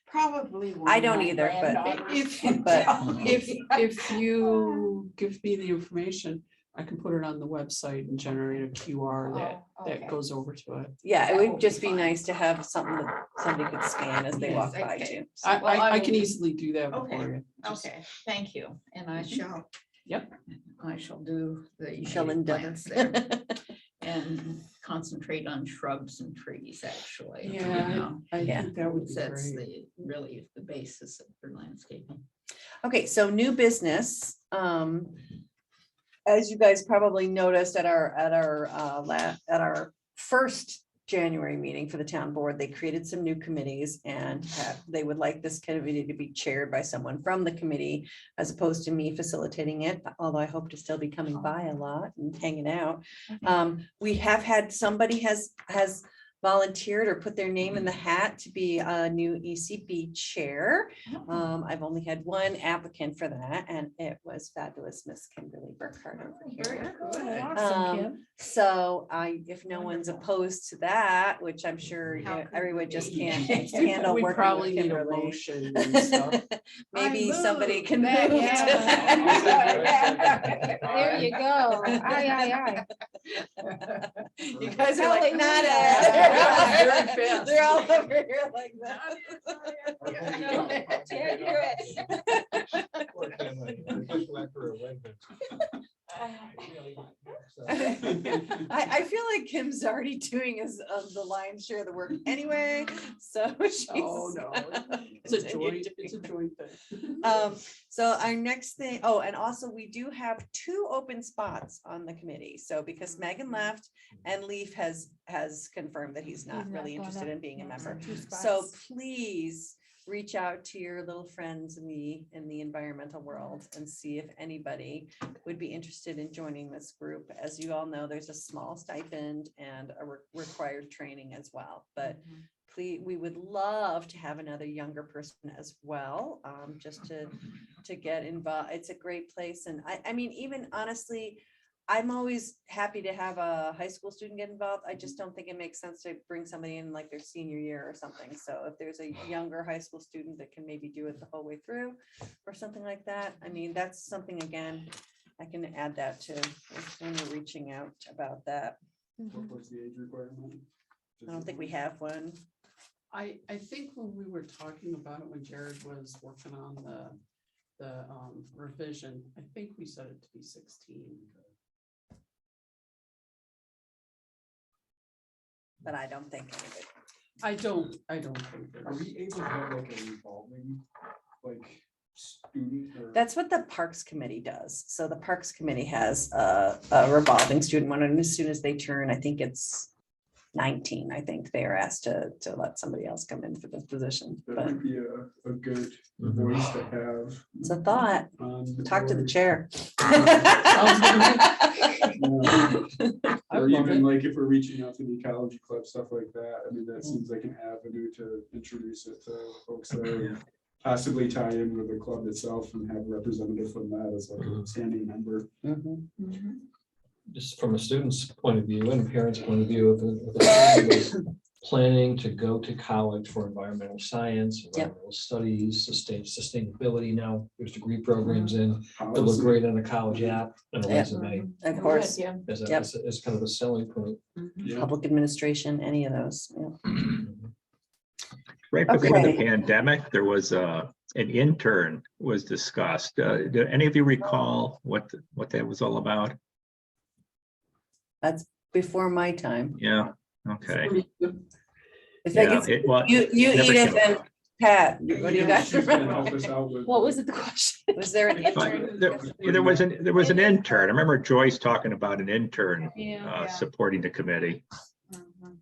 probably. one I of don't my either, but- granddaughters If- can but- tell me. If you give me the information, I can put it on the website and generate a QR that Oh, okay. goes over to it. yeah, it That would will be just be fine. nice to have something that somebody could scan as they Yes, walk by okay. too. I, Well, I I can will- easily do that Okay, for you. Just- Okay, thank you, and I Mhm. shall. Yep. I shall do the. You shall native endeavor. plants there and concentrate on shrubs and trees, actually. you Yeah, know. I Yeah. think that would be That's great. really the basis of for landscaping. Okay, so new business. As you guys probably noticed at our first January meeting for the town board, they created some new committees and they would like this committee to be chaired by someone from the committee as opposed to me facilitating it, although I hope to still be coming by a lot and hanging out. We have had somebody has volunteered or put their name in the hat to be a new ECB chair. I've only had one applicant for that, and it was fabulous, Miss Kimberly Burkhardt over here. awesome, Kim. So if no one's opposed to that, which I'm sure How could everyone we just be? can't handle We working probably with need a Kimberly. motion and stuff. Maybe I somebody move can move. that- to yeah. There you go. Aye, aye, You guys are like, Hallelujah. not Very it. fast. They're all over here like that. aye. Can't hear it. I feel like Kim's already doing the lion's share of the work anyway, so she's. Oh, no. It's a continue joint, it's a joint thing. So our next thing, oh, and also we do have 2 open spots on the committee. So because Megan left and Leaf has confirmed that he's not He's not really going interested up. in being a Yeah, member. 2 So spots. please reach out to your little friends in the environmental world and see if anybody would be interested in joining this group. As you all know, there's a small stipend and a required training as well, but please, we would love to have another younger person as well, just to get involved. It's a great place. And I mean, even honestly, I'm always happy to have a high school student get involved. I just don't think it makes sense to bring somebody in like their senior year or something. So if there's a younger high school student that can maybe do it the whole way through or something like that, I mean, that's something, again, I can add that to when you're reaching out about that. What's the age requirement? I don't think we have one. I think when we were talking about it, when Jared was working on the revision, I think we set it to be 16. But I don't think anybody. I don't think Are there's. we able to have like a revolving, like, student or? That's what the Parks Committee does. So the Parks Committee has a revolving student one, and as soon as they turn, I think it's 19, I think they are asked to let somebody else come in for this position, That but might be a good Mhm. voice to have. it's a thought. on Talk to the board. chair. Yeah. I Or love even it. like if we're reaching out to the ecology club, stuff like that, I mean, that seems like an avenue to introduce it to folks there. Possibly tie in with the club itself and have a representative from that as like a standing member. Mhm. Just from a student's point of view and a parent's point of view, if a student is planning to go to college for environmental science, environmental studies, sustainability now, there's degree programs in, it look Policy. great on a college app and a Yeah. resume Of course, Yeah. as Yep. as kind of a selling point. Yeah. public administration, any of those. Yeah. Right before the Okay. pandemic, there was an intern was discussed. Do any of you recall what that was all about? That's before my time. Yeah, okay. I think Yeah, it's well, you, never Edith came and Pat. What do you guys She's gonna remember? help us out with- What was it, the question? Was there an intern? There was an intern. I remember Joyce talking about an intern Yeah. supporting the committee, Mhm.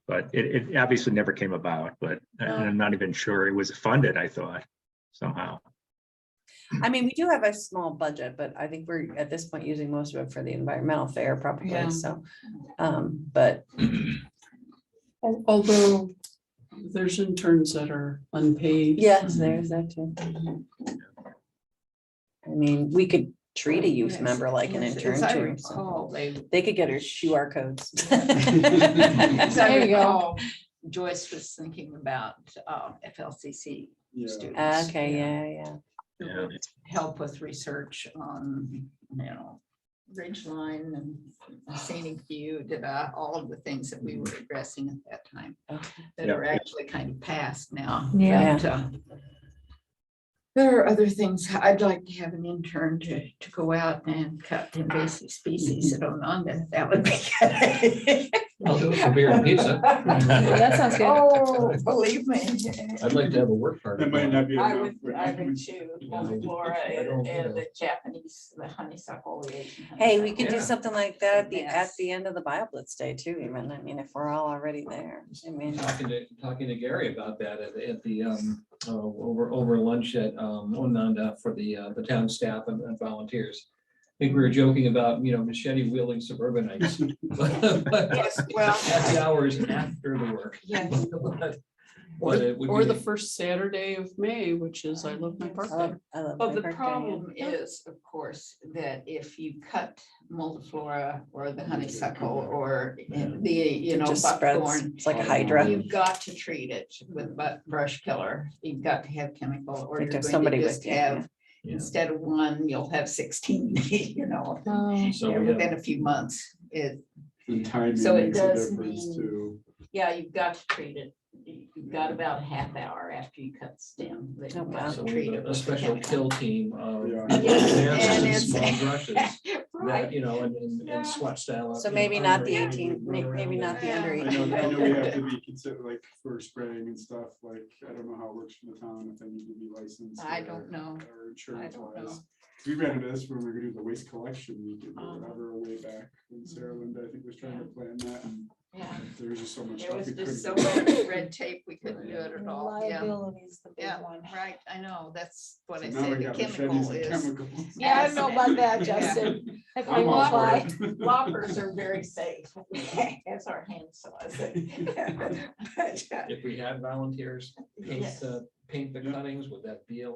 but it obviously never came about, but I'm not even sure it was funded, I thought, somehow. I mean, we do have a small budget, but I think we're at this point using most of it for the environmental fair probably, Yeah. so. But Although there's interns that are unpaid. yes, there's that too. I mean, we could treat a youth Yes, member like an yes, intern as I too. recall, so they They could get her QR codes. As I There you go. recall, Joyce was thinking about FLCC Yeah. students. Okay, yeah. Who Yeah. would help with research on, Ridgeline and scenic view, all of the things that we were addressing at that time. Okay. That Yeah. are actually kind of past now. Yeah. But, there are other things. I'd like to have an intern to go out and cut invasive species at Ononda. That would be good. I'll do it for beer and pizza. That sounds good. Oh, believe me. I'd like to have a work party. That might not be I enough. would, but- I would too. Yeah, Flora I don't and know. the Japanese, the honeysuckle. the Asian Hey, we could do Yeah. something like that at the Yes. end of the Bio Blitz Day too, even. I mean, if we're all already there. I mean, Talking to Gary about that at the over lunch at Ononda for the town staff and volunteers. I think we were joking about, machete wielding suburbanites. Yes, well- At the hours after the work. Yes. But it would Or be- the first Saturday of May, which is I love my I birthday. love Well, my the birthday, problem yeah. is, of course, that if you cut multiflora or the honeysuckle or It just spreads. buckthorn, It's like a hydra. you've got to treat it with brush killer. You've got to have chemical or Think you're of going somebody to with- just yeah, have, Yeah. instead of one, you'll have 16, Oh, So we have- within a few months. And timing So it makes a does difference mean- too. Yeah, you've got to treat it. You've got about a half hour after you cut the stem. that you've Oh, got wow. to So we treat have it a with the special chemical. kill team of Yeah. Yes, and lances and it's- small brushes that, Right. and SWAT style. So maybe not the 18, run around maybe not the and- under I 18. know we have to be considered like for spraying and stuff, like, I don't know how it works from the town, if they need to be licensed. I or- don't know. Or insurance don't know. wise. We ran into this when we were gonna do the waste collection, we did Uh-huh. whatever way back when Sarah Linda, I think, was trying to plan that, and Yeah. there was just so much There stuff. was we just so couldn't do. much red tape, we couldn't do it at all. Yeah, liability is the big yeah, one. right. I know. That's what So I now said. we The got chemical machetes and is. chemicals. Yeah, I don't know about that, Yeah. Justin. If I'm they all won't for fly. it. Loppers are very safe, as our hand saws. If we had volunteers Yes. paint the cuttings, would that be a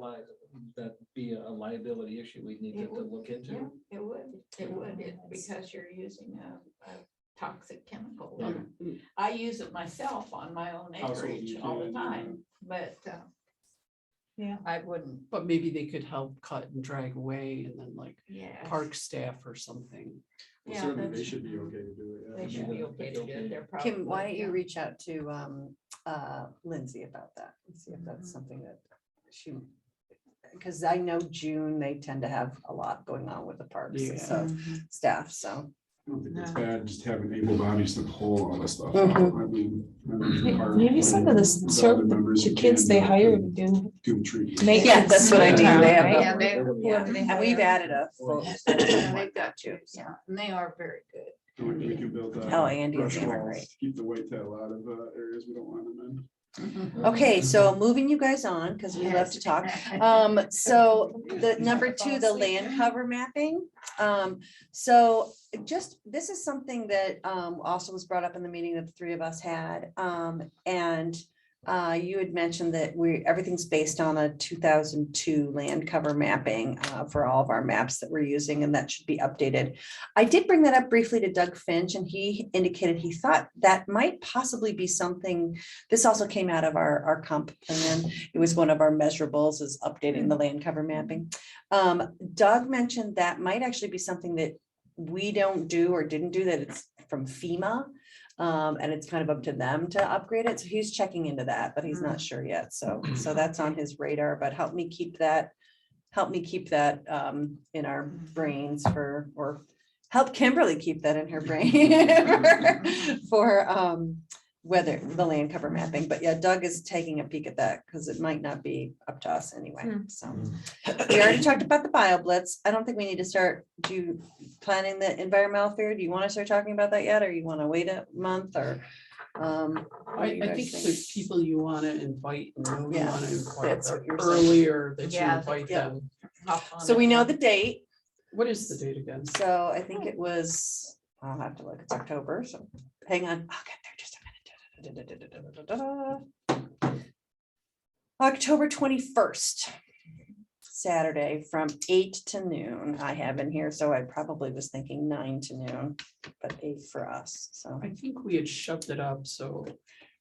liability issue we need to look Yeah, into? it would, because you're using a toxic chemical. Yeah. I use it myself on my own Household acreage all the utility, time, but. Yeah. I wouldn't, But maybe they could help cut and drag away and then like yeah. park staff or something. Well, Yeah, certainly that's- they should be okay to do it. yeah. They should be okay to do it. They're probably. Kim, why don't you yeah. reach out to Lindsay about that and see if that's something that she, because I know June, they tend to have a lot going on with the parks, Yeah. so staff, so. I don't think it's No. bad just having able bodies to pull all this stuff. Mhm. out. I mean, part of Maybe some of the other members the who kids can they do it hire can to do Do treatment. make. Yeah, that's what I mean. They have Yeah, a- they- yeah, Whoever they And we've hire. added a full. They've got you, yeah, and they are very good. And we can build. Oh, Andy and brush Sam are walls, great. Keep the whitetail out of areas we don't want them in. Okay, so moving you guys on, because we love to talk. So the number two, the land cover mapping. So just, this is something that also was brought up in the meeting that the three of us had. And you had mentioned that everything's based on a 2002 land cover mapping for all of our maps that we're using, and that should be updated. I did bring that up briefly to Doug Finch, and he indicated he thought that might possibly be something. This also came out of our comp plan. It was one of our measurables, is updating the land cover mapping. Doug mentioned that might actually be something that we don't do or didn't do, that it's from FEMA. And it's kind of up to them to upgrade it. So he's checking into that, but he's not sure yet. So that's on his radar, but help me keep that in our brains or help Kimberly keep that in her brain for whether the land cover mapping. But yeah, Doug is taking a peek at that because it might not be up to us anyway. So we already talked about the bio blitz. I don't think we need to start planning the environmental fair. Do you want to start talking about that yet, or you want to wait a month, or? What do you I guys think think? the people you want to invite, and who you Yeah, want to invite that's what you're saying. earlier, that you Yeah, invite yeah. them. So we know the date. What is the date again? So I think it was, I'll have to look, it's October, so hang on, I'll get there just a minute. October 21st, Saturday from 8 to noon. I have in here, so I probably was thinking 9 to noon, but 8 for us, so. I think we had shoved it up, so,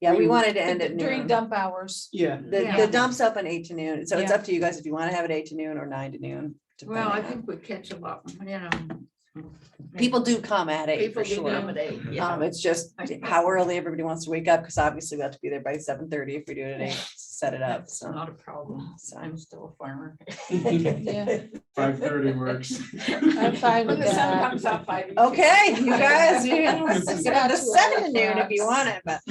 Yeah, we wanted to end at During noon. dump hours. yeah. The dump's up at 8 to noon, so it's Yeah. up to you guys if you want to have it 8 to noon or 9 to noon. Well, I depending on- think we catch a lot, you know. People do come at 8 People for do sure. accommodate, yeah. It's just how early everybody wants to wake up, because obviously we have to be there by 7:30 if we do it at 8, to set it up, That's so. not a problem. So- I'm still a farmer. Yeah, 5:30 works. I'm fine When with the sun that. comes out by. Okay, you guys, you can Get get out out to too 7 to early, noon if you want it, but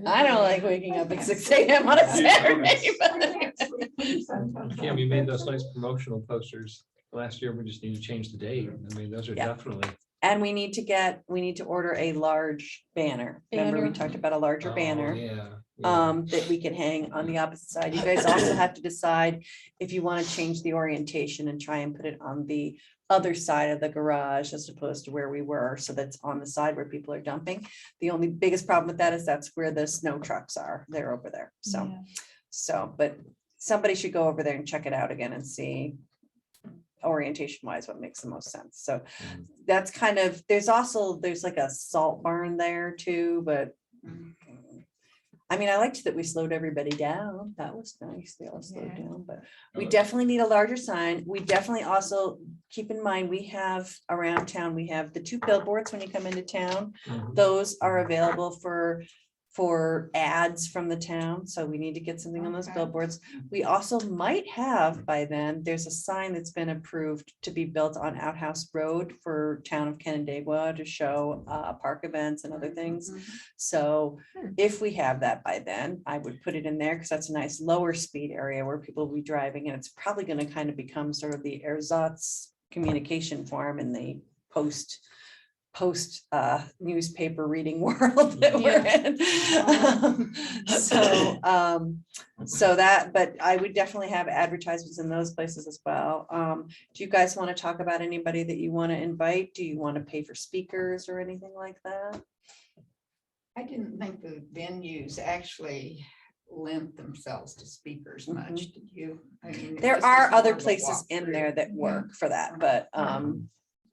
I don't like waking up at 6 AM on a Saturday. but- Yeah, we made those nice promotional posters last year. We just need to change the date. I mean, those are Yeah. definitely. And we need to order a large banner. Remember, we Banner. talked about a larger Oh, banner. Yeah. That we can hang on the opposite side. You guys also have to decide if you want to change the orientation and try and put it on the other side of the garage as opposed to where we were. So that's on the side where people are dumping. The only biggest problem with that is that's where the snow trucks are. They're over there. So, but somebody should go over there and check it out again and see orientation wise what makes the most sense. So that's kind of, there's like a salt barn there too, but I mean, I liked that we slowed everybody down. That was nice. They all slowed Yeah. down, but we definitely need a larger sign. We definitely also keep in mind, we have around town, we have the 2 billboards when you come into town. Mhm. Those are available for ads from the town. So we need to get something on those Okay. billboards. We also might have by then, there's a sign that's been approved to be built on Outhouse Road for town of Canandaigua to show park events and other things. So if we have that by then, I would put it in there because that's a nice lower speed area where people will be driving, and it's probably going to kind of become sort of the ersatz communication form in the post newspaper reading world that we're in. So that, but I would definitely have advertisements in those places as well. Do you guys want to talk about anybody that you want to invite? Do you want to pay for speakers or anything like that? I didn't think the venues actually lent themselves to speakers much, did you? I mean, There this are was more other of a places in walkthrough. there that work for that, but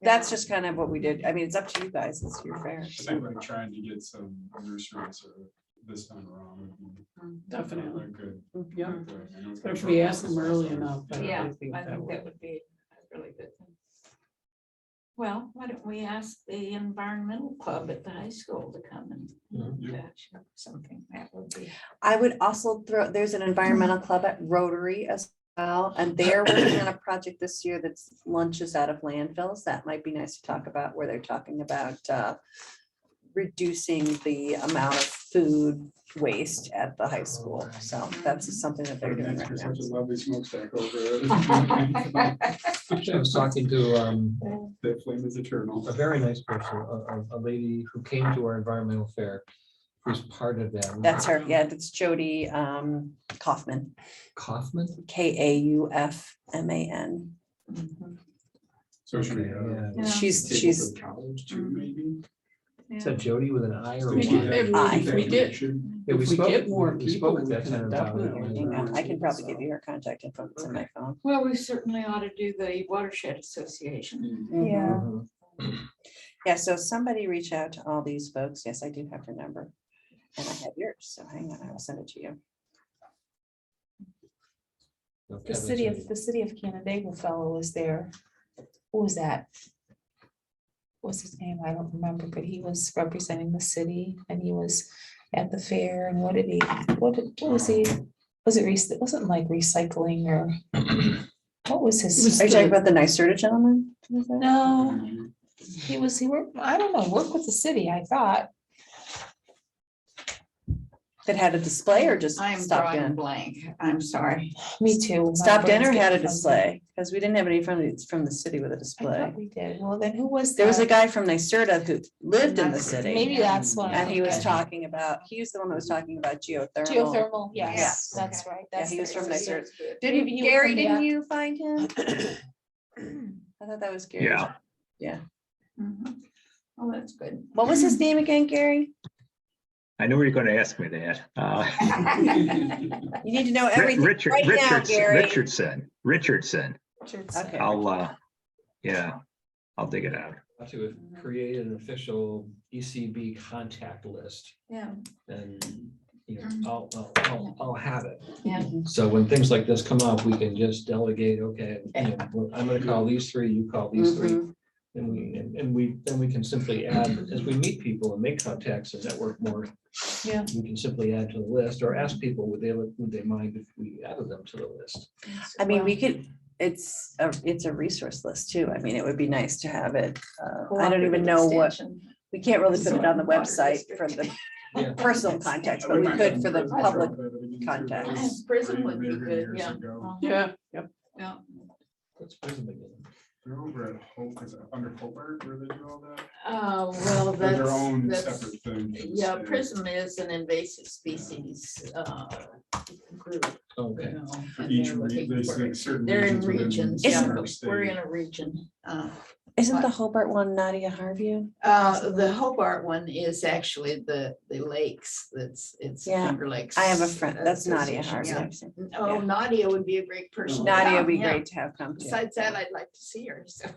that's just kind of what we did. I mean, it's up to you guys. It's your fair. I think like trying to get some nurseries or this time around. would be Definitely. a Good. Yeah, good. I know it's but if gonna we show ask them up, early so- enough. Yeah, think I think would- that would be a really good thing. Well, why don't we ask the environmental club at the high school to come and Mhm. fetch something that would be. I would also there's an environmental club at Rotary as well, and they're working on a project this year that's lunches out of landfills. That might be nice to talk about, where they're talking about reducing the amount of food waste at the high school. So that's something that they're doing right There's now. such a lovely smokestack over it. Actually, I was talking to The flame is eternal. a very nice person, a lady who came to our environmental fair, who's part of that. That's her. Yeah, that's Jody Kaufman, Kaufman? Kaufman. So should we Okay, have Yeah. She's tables in college too, maybe? Is that Jody with an I or? We a do- Y? if we get- Yeah, if we spoke- get more we people, spoke at we that can time about it. definitely- Hang on, I can probably give you her contact info. It's in my phone. Well, we certainly ought to do the watershed association. Yeah. Mhm. Yeah, so somebody reach out to all these folks. Yes, I do have her number. And I have yours, so hang on, I will send it to you. Okay, The city of Canandaigua fellow was there. Who was that? What's his name? I don't remember, but he was representing the city and he was at the fair and what was he? Was it wasn't like recycling or what was his? Are you talking about the NYSERDA gentleman? No, he worked, I don't know, worked with the city, I thought. That had a display or just I'm stopped drawing in? blank. I'm sorry. Me too. My Stopped in or brain's had a getting fuzzy. display? Because we didn't have any from the city with a I display. thought we did. Well, then who was There was a the- guy from NYSERDA who lived in the city. Maybe that's what. And he was okay. talking about, he was the one that was talking about geothermal. Geothermal, yes, Yes. that's right. Yeah, That's he was the from reason. NYSERDA. Maybe Didn't, he would Gary, come didn't back. you find him? I thought that was Gary. Yeah. Yeah. Mhm. Oh, that's good. What was his name again, Gary? I knew you were going to ask me that. You need to know everything Richard, right now, Gary. Richardson. Okay. I'll dig it out. To create an official ECB contact list Yeah. and, I'll have it. Yeah. So when things like this come up, we can just delegate, okay, I'm gonna call these three, you call these three. Mhm. And we can simply add, as we meet people and make contacts and network more. Yeah. We can simply add to the list or ask people, would they mind if we added them to the list? I mean, we could, it's a resource list too. I mean, it would be nice to have it. I don't even know what, we can't really put it on the website for the Yeah. personal contacts, but we could for the public contacts. Prison would be good, yeah. Yeah, yep. Yeah. Let's put them again. They're over at Hope, is it under Hobart where they do all that? Well, They're their own that's, separate thing. for the yeah, state. PRISM is an invasive species group. Okay. you know, For and each they're region, looking there's for- like certain. They're in within regions, Isn't- yeah, our we're state. in a region. Isn't the Hobart one Nadia Harview? The Hobart one is actually the lakes, it's Yeah, Finger Lakes. I have a friend, that's Nadia Association, Harvey. yeah. Oh, Nadia would be a great person. to Nadia would come, be yeah. great to have come to. Besides that, I'd like to see her, so.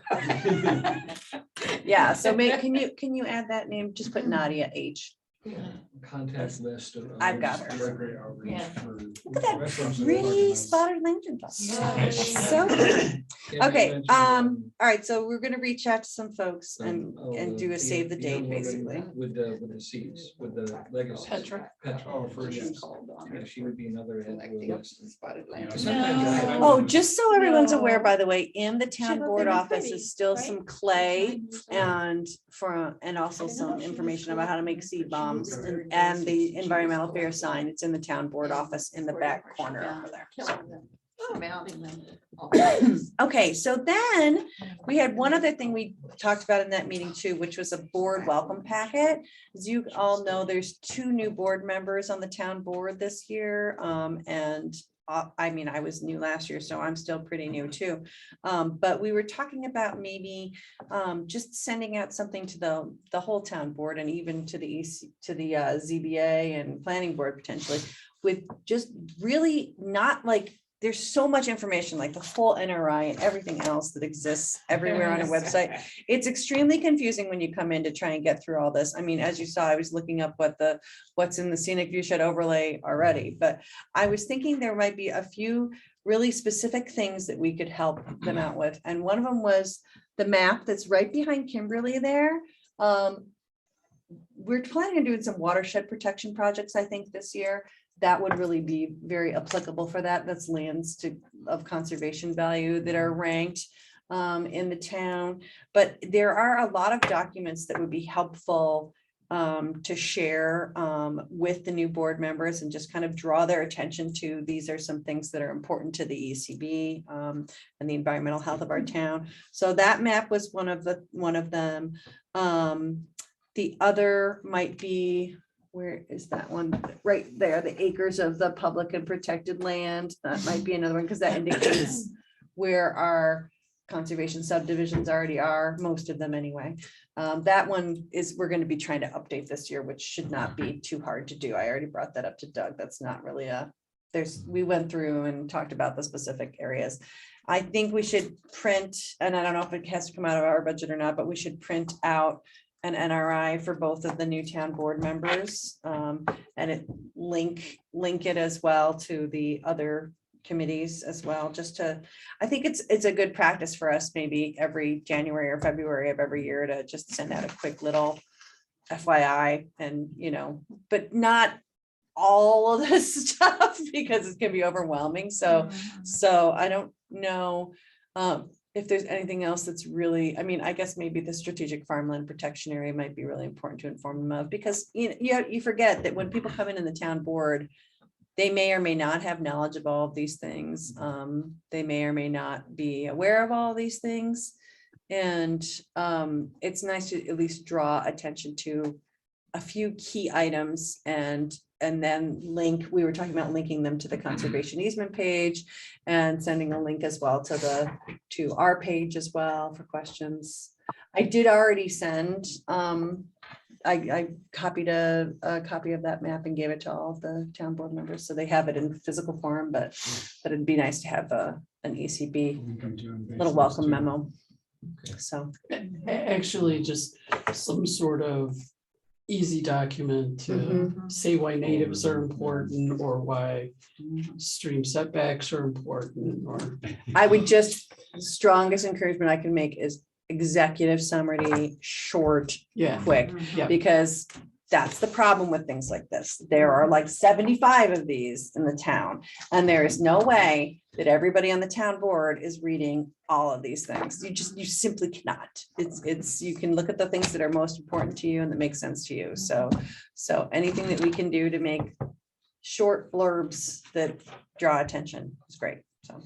Yeah, so can you add that name? Just put Nadia H. Contact list. I've got her. They're great outreach Yeah. for- Look at that restaurants pretty recognize- spotted lantern. bus. Yeah. So good. Okay, all right, so we're gonna reach out to some folks and do a save the date, basically. With the seats, with the legacy. Petra. Oh, for sure. Yeah, she would be another. add to Like the the list. spotted Yeah, lantern. sometimes I- Oh, just so everyone's aware, No. by the way, in the town but board they were office pretty, is still right? some clay and also some information about how to make seed bombs and the environmental fair sign. It's in the town board office in the back corner over there. So. Mounting them. Okay, so then we had one other thing we talked about in that meeting too, which was a board welcome packet. As you all know, there's 2 new board members on the town board this year. I mean, I was new last year, so I'm still pretty new too. But we were talking about maybe just sending out something to the whole town board and even to the ZBA and planning board potentially with just really not like, there's so much information, like the whole NRI and everything else that exists everywhere on a website. It's extremely confusing when you come in to try and get through all this. I mean, as you saw, I was looking up what's in the scenic viewshed overlay already, but I was thinking there might be a few really specific things that we could help them out with. And one of them was the map that's right behind Kimberly there. We're planning on doing some watershed protection projects, I think, this year. That would really be very applicable for that. That's lands of conservation value that are ranked in the town. But there are a lot of documents that would be helpful to share with the new board members and just kind of draw their attention to, these are some things that are important to the ECB and the environmental health of our town. So that map was one of them. The other might be, where is that one? Right there, the acres of the public and protected land. That might be another one, because that indicates where our conservation subdivisions already are, most of them anyway. That one is, we're going to be trying to update this year, which should not be too hard to do. I already brought that up to Doug. That's not really we went through and talked about the specific areas. I think we should print, and I don't know if it has to come out of our budget or not, but we should print out an NRI for both of the new town board members, and link it as well to the other committees as well, just to, I think it's a good practice for us, maybe every January or February of every year, to just send out a quick little FYI, and but not all of this stuff, because it can be overwhelming. So I don't know if there's anything else that's really, I mean, I guess maybe the strategic farmland protection area might be really important to inform them of, because you forget that when people come in the town board, they may or may not have knowledge of all of these things. They may or may not be aware of all these things. And it's nice to at least draw attention to a few key items, and then we were talking about linking them to the conservation easement page, and sending a link as well to our page as well for questions. I did already send, I copied a copy of that map and gave it to all of the town board members, so they have it in physical form, but it'd be nice to have an ECB little welcome memo. So Actually, just some sort of easy document to say why natives are important, or why stream setbacks are important, or. I would just, strongest encouragement I can make is executive summary, short, Yeah. quick, Yeah. because that's the problem with things like this. There are like 75 of these in the town, and there is no way that everybody on the town board is reading all of these things. You simply cannot. You can look at the things that are most important to you and that make sense to you. So anything that we can do to make short blurbs that draw attention is great. So.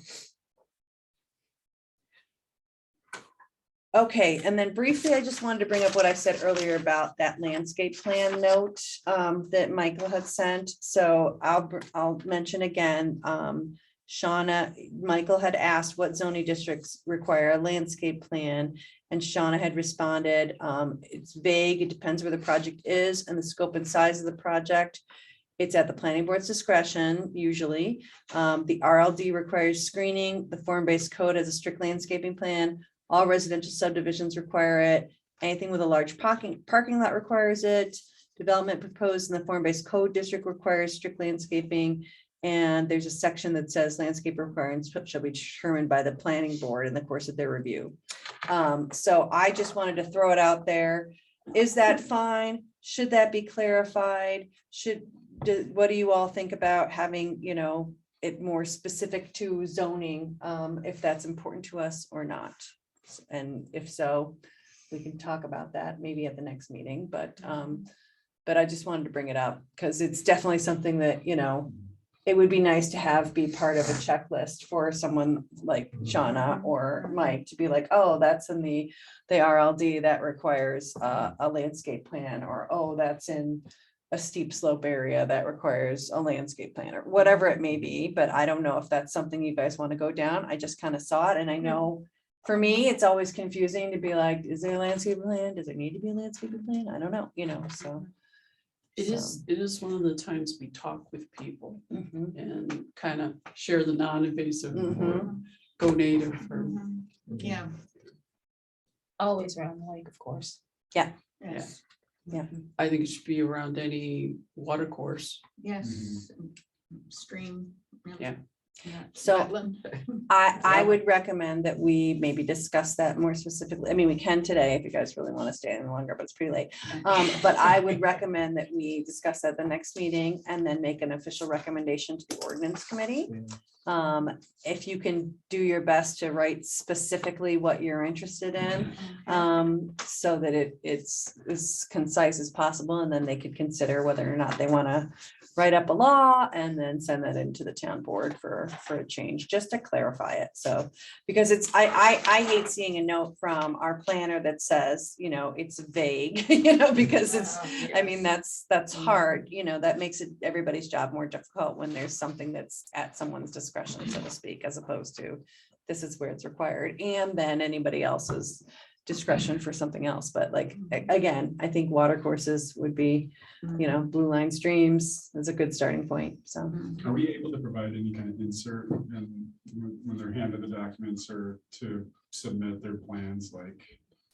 Okay, and then briefly, I just wanted to bring up what I said earlier about that landscape plan note that Michael had sent. So I'll mention again, Michael had asked what zoning districts require a landscape plan, and Shauna had responded, it's vague, it depends where the project is and the scope and size of the project. It's at the planning board's discretion, usually. The RLD requires screening, the form-based code has a strict landscaping plan. All residential subdivisions require it. Anything with a large parking lot requires it. Development proposed in the form-based code district requires strict landscaping. And there's a section that says landscape requirements shall be determined by the planning board in the course of their review. So I just wanted to throw it out there. Is that fine? Should that be clarified? What do you all think about having, it more specific to zoning, if that's important to us or not? And if so, we can talk about that maybe at the next meeting, but I just wanted to bring it up because it's definitely something that, it would be nice to have be part of a checklist for someone like Shauna or Mike to be like, oh, that's in the RLD that requires a landscape plan, or, oh, that's in a steep slope area that requires a landscape plan, or whatever it may be. But I don't know if that's something you guys want to go down. I just kind of saw it, and I know for me, it's always confusing to be like, is there a landscape plan? Does there need to be a landscape plan? I don't know, so. It is one of the times we talk with people Mhm. and kind of share the non-invasive or Mhm. go native or. Yeah. Always around the lake, of course. Yes. I think it should be around any water course. Yes. Stream. Yeah. So Wetland. I would recommend that we maybe discuss that more specifically. I mean, we can today if you guys really want to stay any longer, but it's pretty late. But I would recommend that we discuss at the next meeting and then make an official recommendation to the ordinance committee. If you can do your best to write specifically what you're interested in, so that it's as concise as possible, and then they could consider whether or not they want to write up a law and then send that into the town board for a change, just to clarify it. So, because I hate seeing a note from our planner that says, it's vague, because I mean, that's hard, that makes it everybody's job more difficult when there's something that's at someone's discretion, so to speak, as opposed to this is where it's required, and then anybody else's discretion for something else. But like, again, I think water courses would be, blue line streams is a good starting point. So Are we able to provide any kind of insert and when they're handed the documents or to submit their plans, like?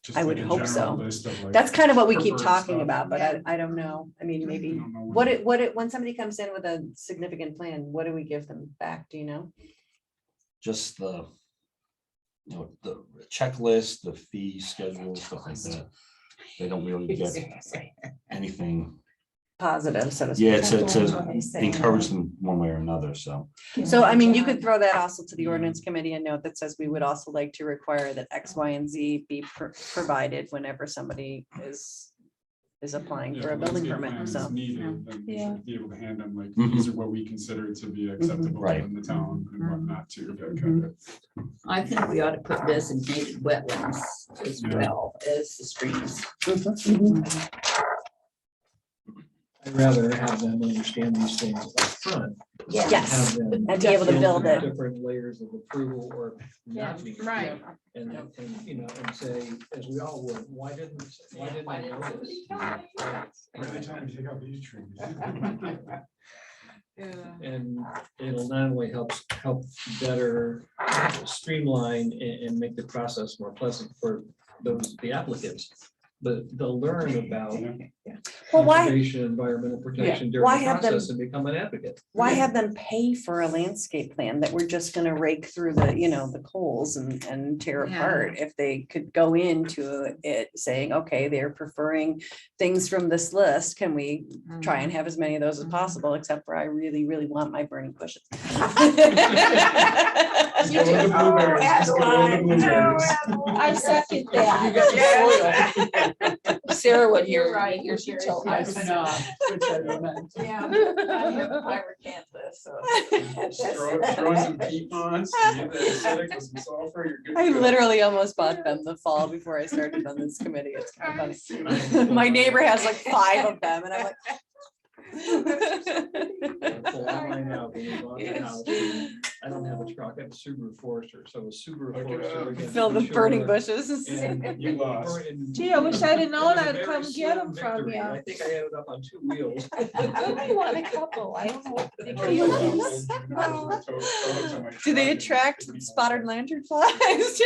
just I would like a hope general so. list of, like, that's kind of what we keep preferred talking stuff? about, but I don't know. I mean, I maybe don't know when- when somebody comes in with a significant plan, what do we give them back? Do you know? Just the the checklist, the fee schedule, stuff like that. They don't really get anything. Positive, so to speak. Yeah, it's encourage them one way or another, so. So, I mean, you could throw that also to the ordinance committee, a note that says we would also like to require that X, Y, and Z be provided whenever somebody is applying Yeah, for a if building landscape permit, plan is so. needed, then we Yeah. should be able to hand them, like, Mhm. these are what we consider to be acceptable Right. in the town and what not to. I think we ought to put designated wetlands as Yeah. well as the streams. I'd rather have them understand these things up front. Yes, Have them and be able to go build through it. Different layers of approval or not. be- right. And, and say, as we all would, why didn't I know this? Every time you take out these trees. And it'll not only help better streamline and make the process more pleasant for the applicants, but they'll learn about Well, why, conservation, environmental protection during Why the have them- process and become an advocate. why have them pay for a landscape plan that we're just gonna rake through the, the coals and tear Yeah. apart? If they could go into it saying, okay, they're preferring things from this list, can we try and have as many of those as possible, except for I really, really want my burning bushes. Just go with the blueberries, just go with the blueberries. I second that. Sarah would You're hear. right, you're she told us. Yeah. I recant this, so. Throw some peat moss, get the acidic with some sulfur, you're good. I to go. literally almost bought them the fall before I started on this committee. It's kind of funny. My neighbor has like 5 of them and I'm like. That's all I know when we bought the Yes. house. I don't have a truck, I have a Subaru Forester, so a Subaru Look it Forester. up. again, Fill the I'm burning sure- bushes. and- You lost. and- Gee, I wish I'd have known it was a I'd very come get slim 'em from victory. you. I think I ended up on 2 wheels. I want a couple, I don't know what they Throw it call up, throw it to my Do they truck, attract it'd be spotted fun. lantern flies?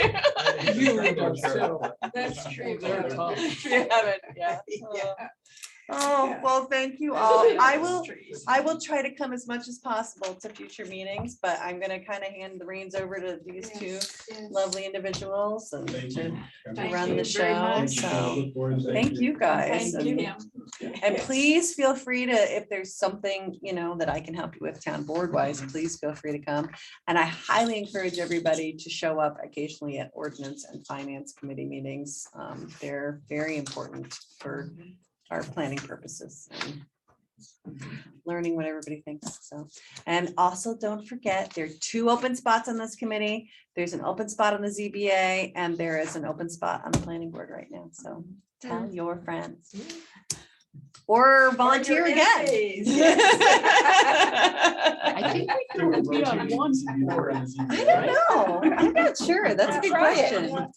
You don't sell. That's true. They're tough. You haven't, yeah. Oh, well, thank you all. I will try to come as much as possible to future meetings, but I'm gonna kind of hand the reins over to these two lovely individuals and Thank to you. to run the show, so. Look forward to Thank you, guys. Thank you. And please feel free to, if there's something, that I can help you with town board wise, please feel free to come. And I highly encourage everybody to show up occasionally at ordinance and finance committee meetings. They're very important for our planning purposes and learning what everybody thinks. So, and also don't forget, there are 2 open spots on this committee. There's an open spot on the ZBA and there is an open spot on the planning board right now. So tell your friends. Or volunteer again. I think we can only be on one board. I don't know. I'm not sure. That's a good Try it. question.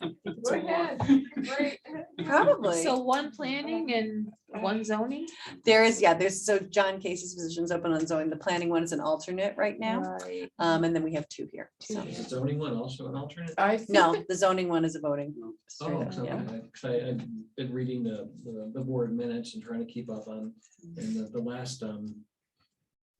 Probably. So one planning and one zoning? There's so John Casey's position's open on zoning. The planning one is an alternate right now. Right. And then we have 2 here. So, Is the zoning one also an alternate? I think no, the zoning one is a voting. Oh, straight up, okay. yeah. 'Cause I've been reading the board minutes and trying to keep up on, and the last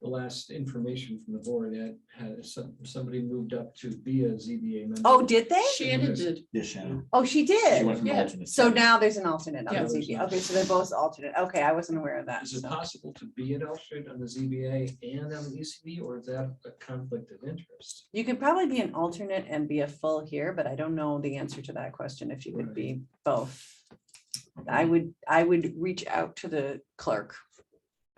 the last information from the board had somebody moved up to be a ZBA member. Oh, did they? Shannon did. Yeah, Shannon. Oh, she She went did. from Yeah. alternate. So to- now there's an alternate on Yeah. the ZBA. Okay, so they're both alternate. Okay, I wasn't aware of that. Is it so. possible to be an alternate on the ZBA and on the ECB, or is that a conflict of interest? You could probably be an alternate and be a full here, but I don't know the answer to that question, if you could Right. be both. I would reach out to the clerk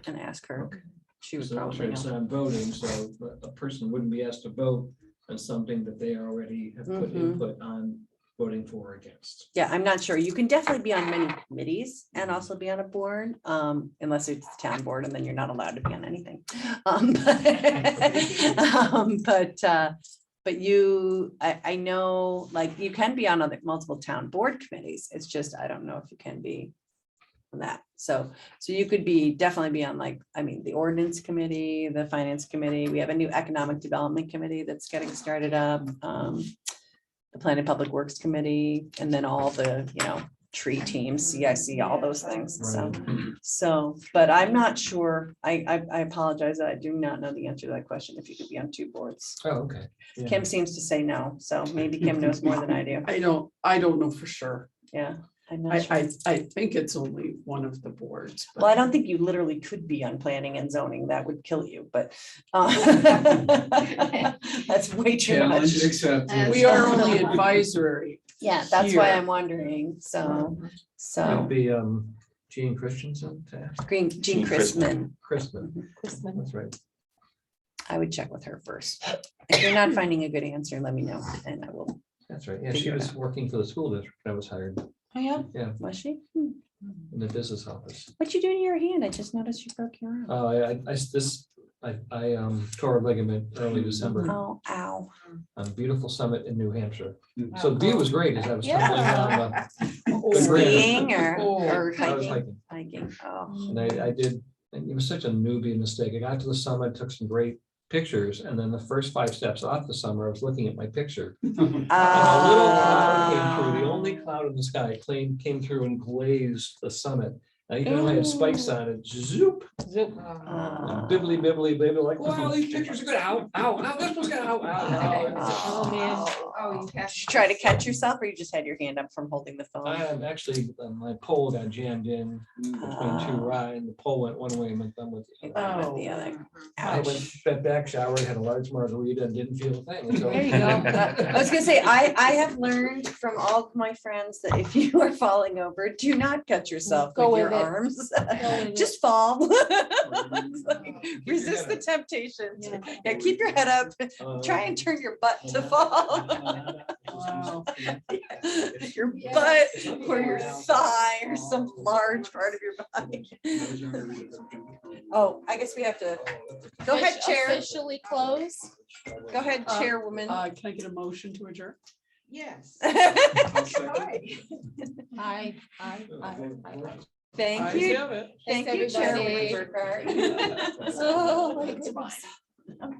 and ask her. She would So probably alternate's know. not voting, so a person wouldn't be asked to vote on something that they already have put Mhm. input on voting for or against. Yeah, I'm not sure. You can definitely be on many committees and also be on a board, unless it's the town board, and then you're not allowed to be on anything. But you, I know, like, you can be on other multiple town board committees. It's just, I don't know if you can be on that. So you could definitely be on, like, I mean, the ordinance committee, the finance committee. We have a new economic development committee that's getting started up. The Planning Public Works Committee, and then all the, tree teams, CIC, all those things. So, but I'm not sure. I apologize. I do not know the answer to that question. If you could be on two boards. Oh, okay. Yeah. Kim seems to say no, so maybe Kim knows more than I do. I don't know for sure. Yeah, I'm not sure. I think it's only one of the boards. but- Well, I don't think you literally could be on planning and zoning. That would kill you, but that's way too much. Challenge accepted. We are only advisory. Yeah, that's why here. I'm wondering. So, It'd be Gene Christensen to ask. Jean Jean Chrisman. Christman, that's right. I would check with her first. If you're not finding a good answer, let me know and I will. That's right. Yeah, she Figure it was working for the school district. I was hired Oh, yeah. Was she? in the business office. What you doing to your hand? I just noticed you broke your arm. I tore a ligament early December Oh, ow. on Beautiful Summit in New Hampshire. So the view was great as I was tumbling Yeah. down. Good grade. Skiing or Oh, or I was hiking? hiking. Hiking. Oh, And I did, and it was such a newbie mistake. I got to the summit, took some great pictures, and then the first 5 steps off the summit, I was looking at my picture. And a little cloud came through, the only cloud in the sky came through and glazed the summit. And even though I had spikes on it, zoop, bibbly, bibbly, bibbly, like, wow, these pictures are good. Ow, ow, ow, this one's good. Ow, ow, ow. Oh, man. Oh, you have. Did you try to catch yourself or you just had your hand up from holding the phone? I am actually, my pole got jammed in between 2 rye, and the pole went one way and went done with You it. went with the other. I Ouch. went back, showered, had a large margarita, and didn't feel a thing. So- There you go. I was gonna say, I have learned from all of my friends that if you are falling over, do not cut yourself Go with your with it. arms. Go with it. Just fall. It's like, resist the temptation. Yeah, keep your head up. Try and turn your butt to fall. Wow. Your butt or your thigh or some large part of your body. Oh, I guess we have to, go ahead, Chair. Officially close. Go ahead, Uh, Chairwoman. Can I get a motion to adjourn? Yes. I. Thank Ayes you. have it. Thank Thanks, you, everybody. Chairwoman Burkhart. Oh, my goodness.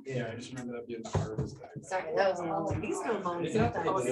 Yeah, I just remember that being the hardest. Sorry, that was a long one. These little moments sometimes.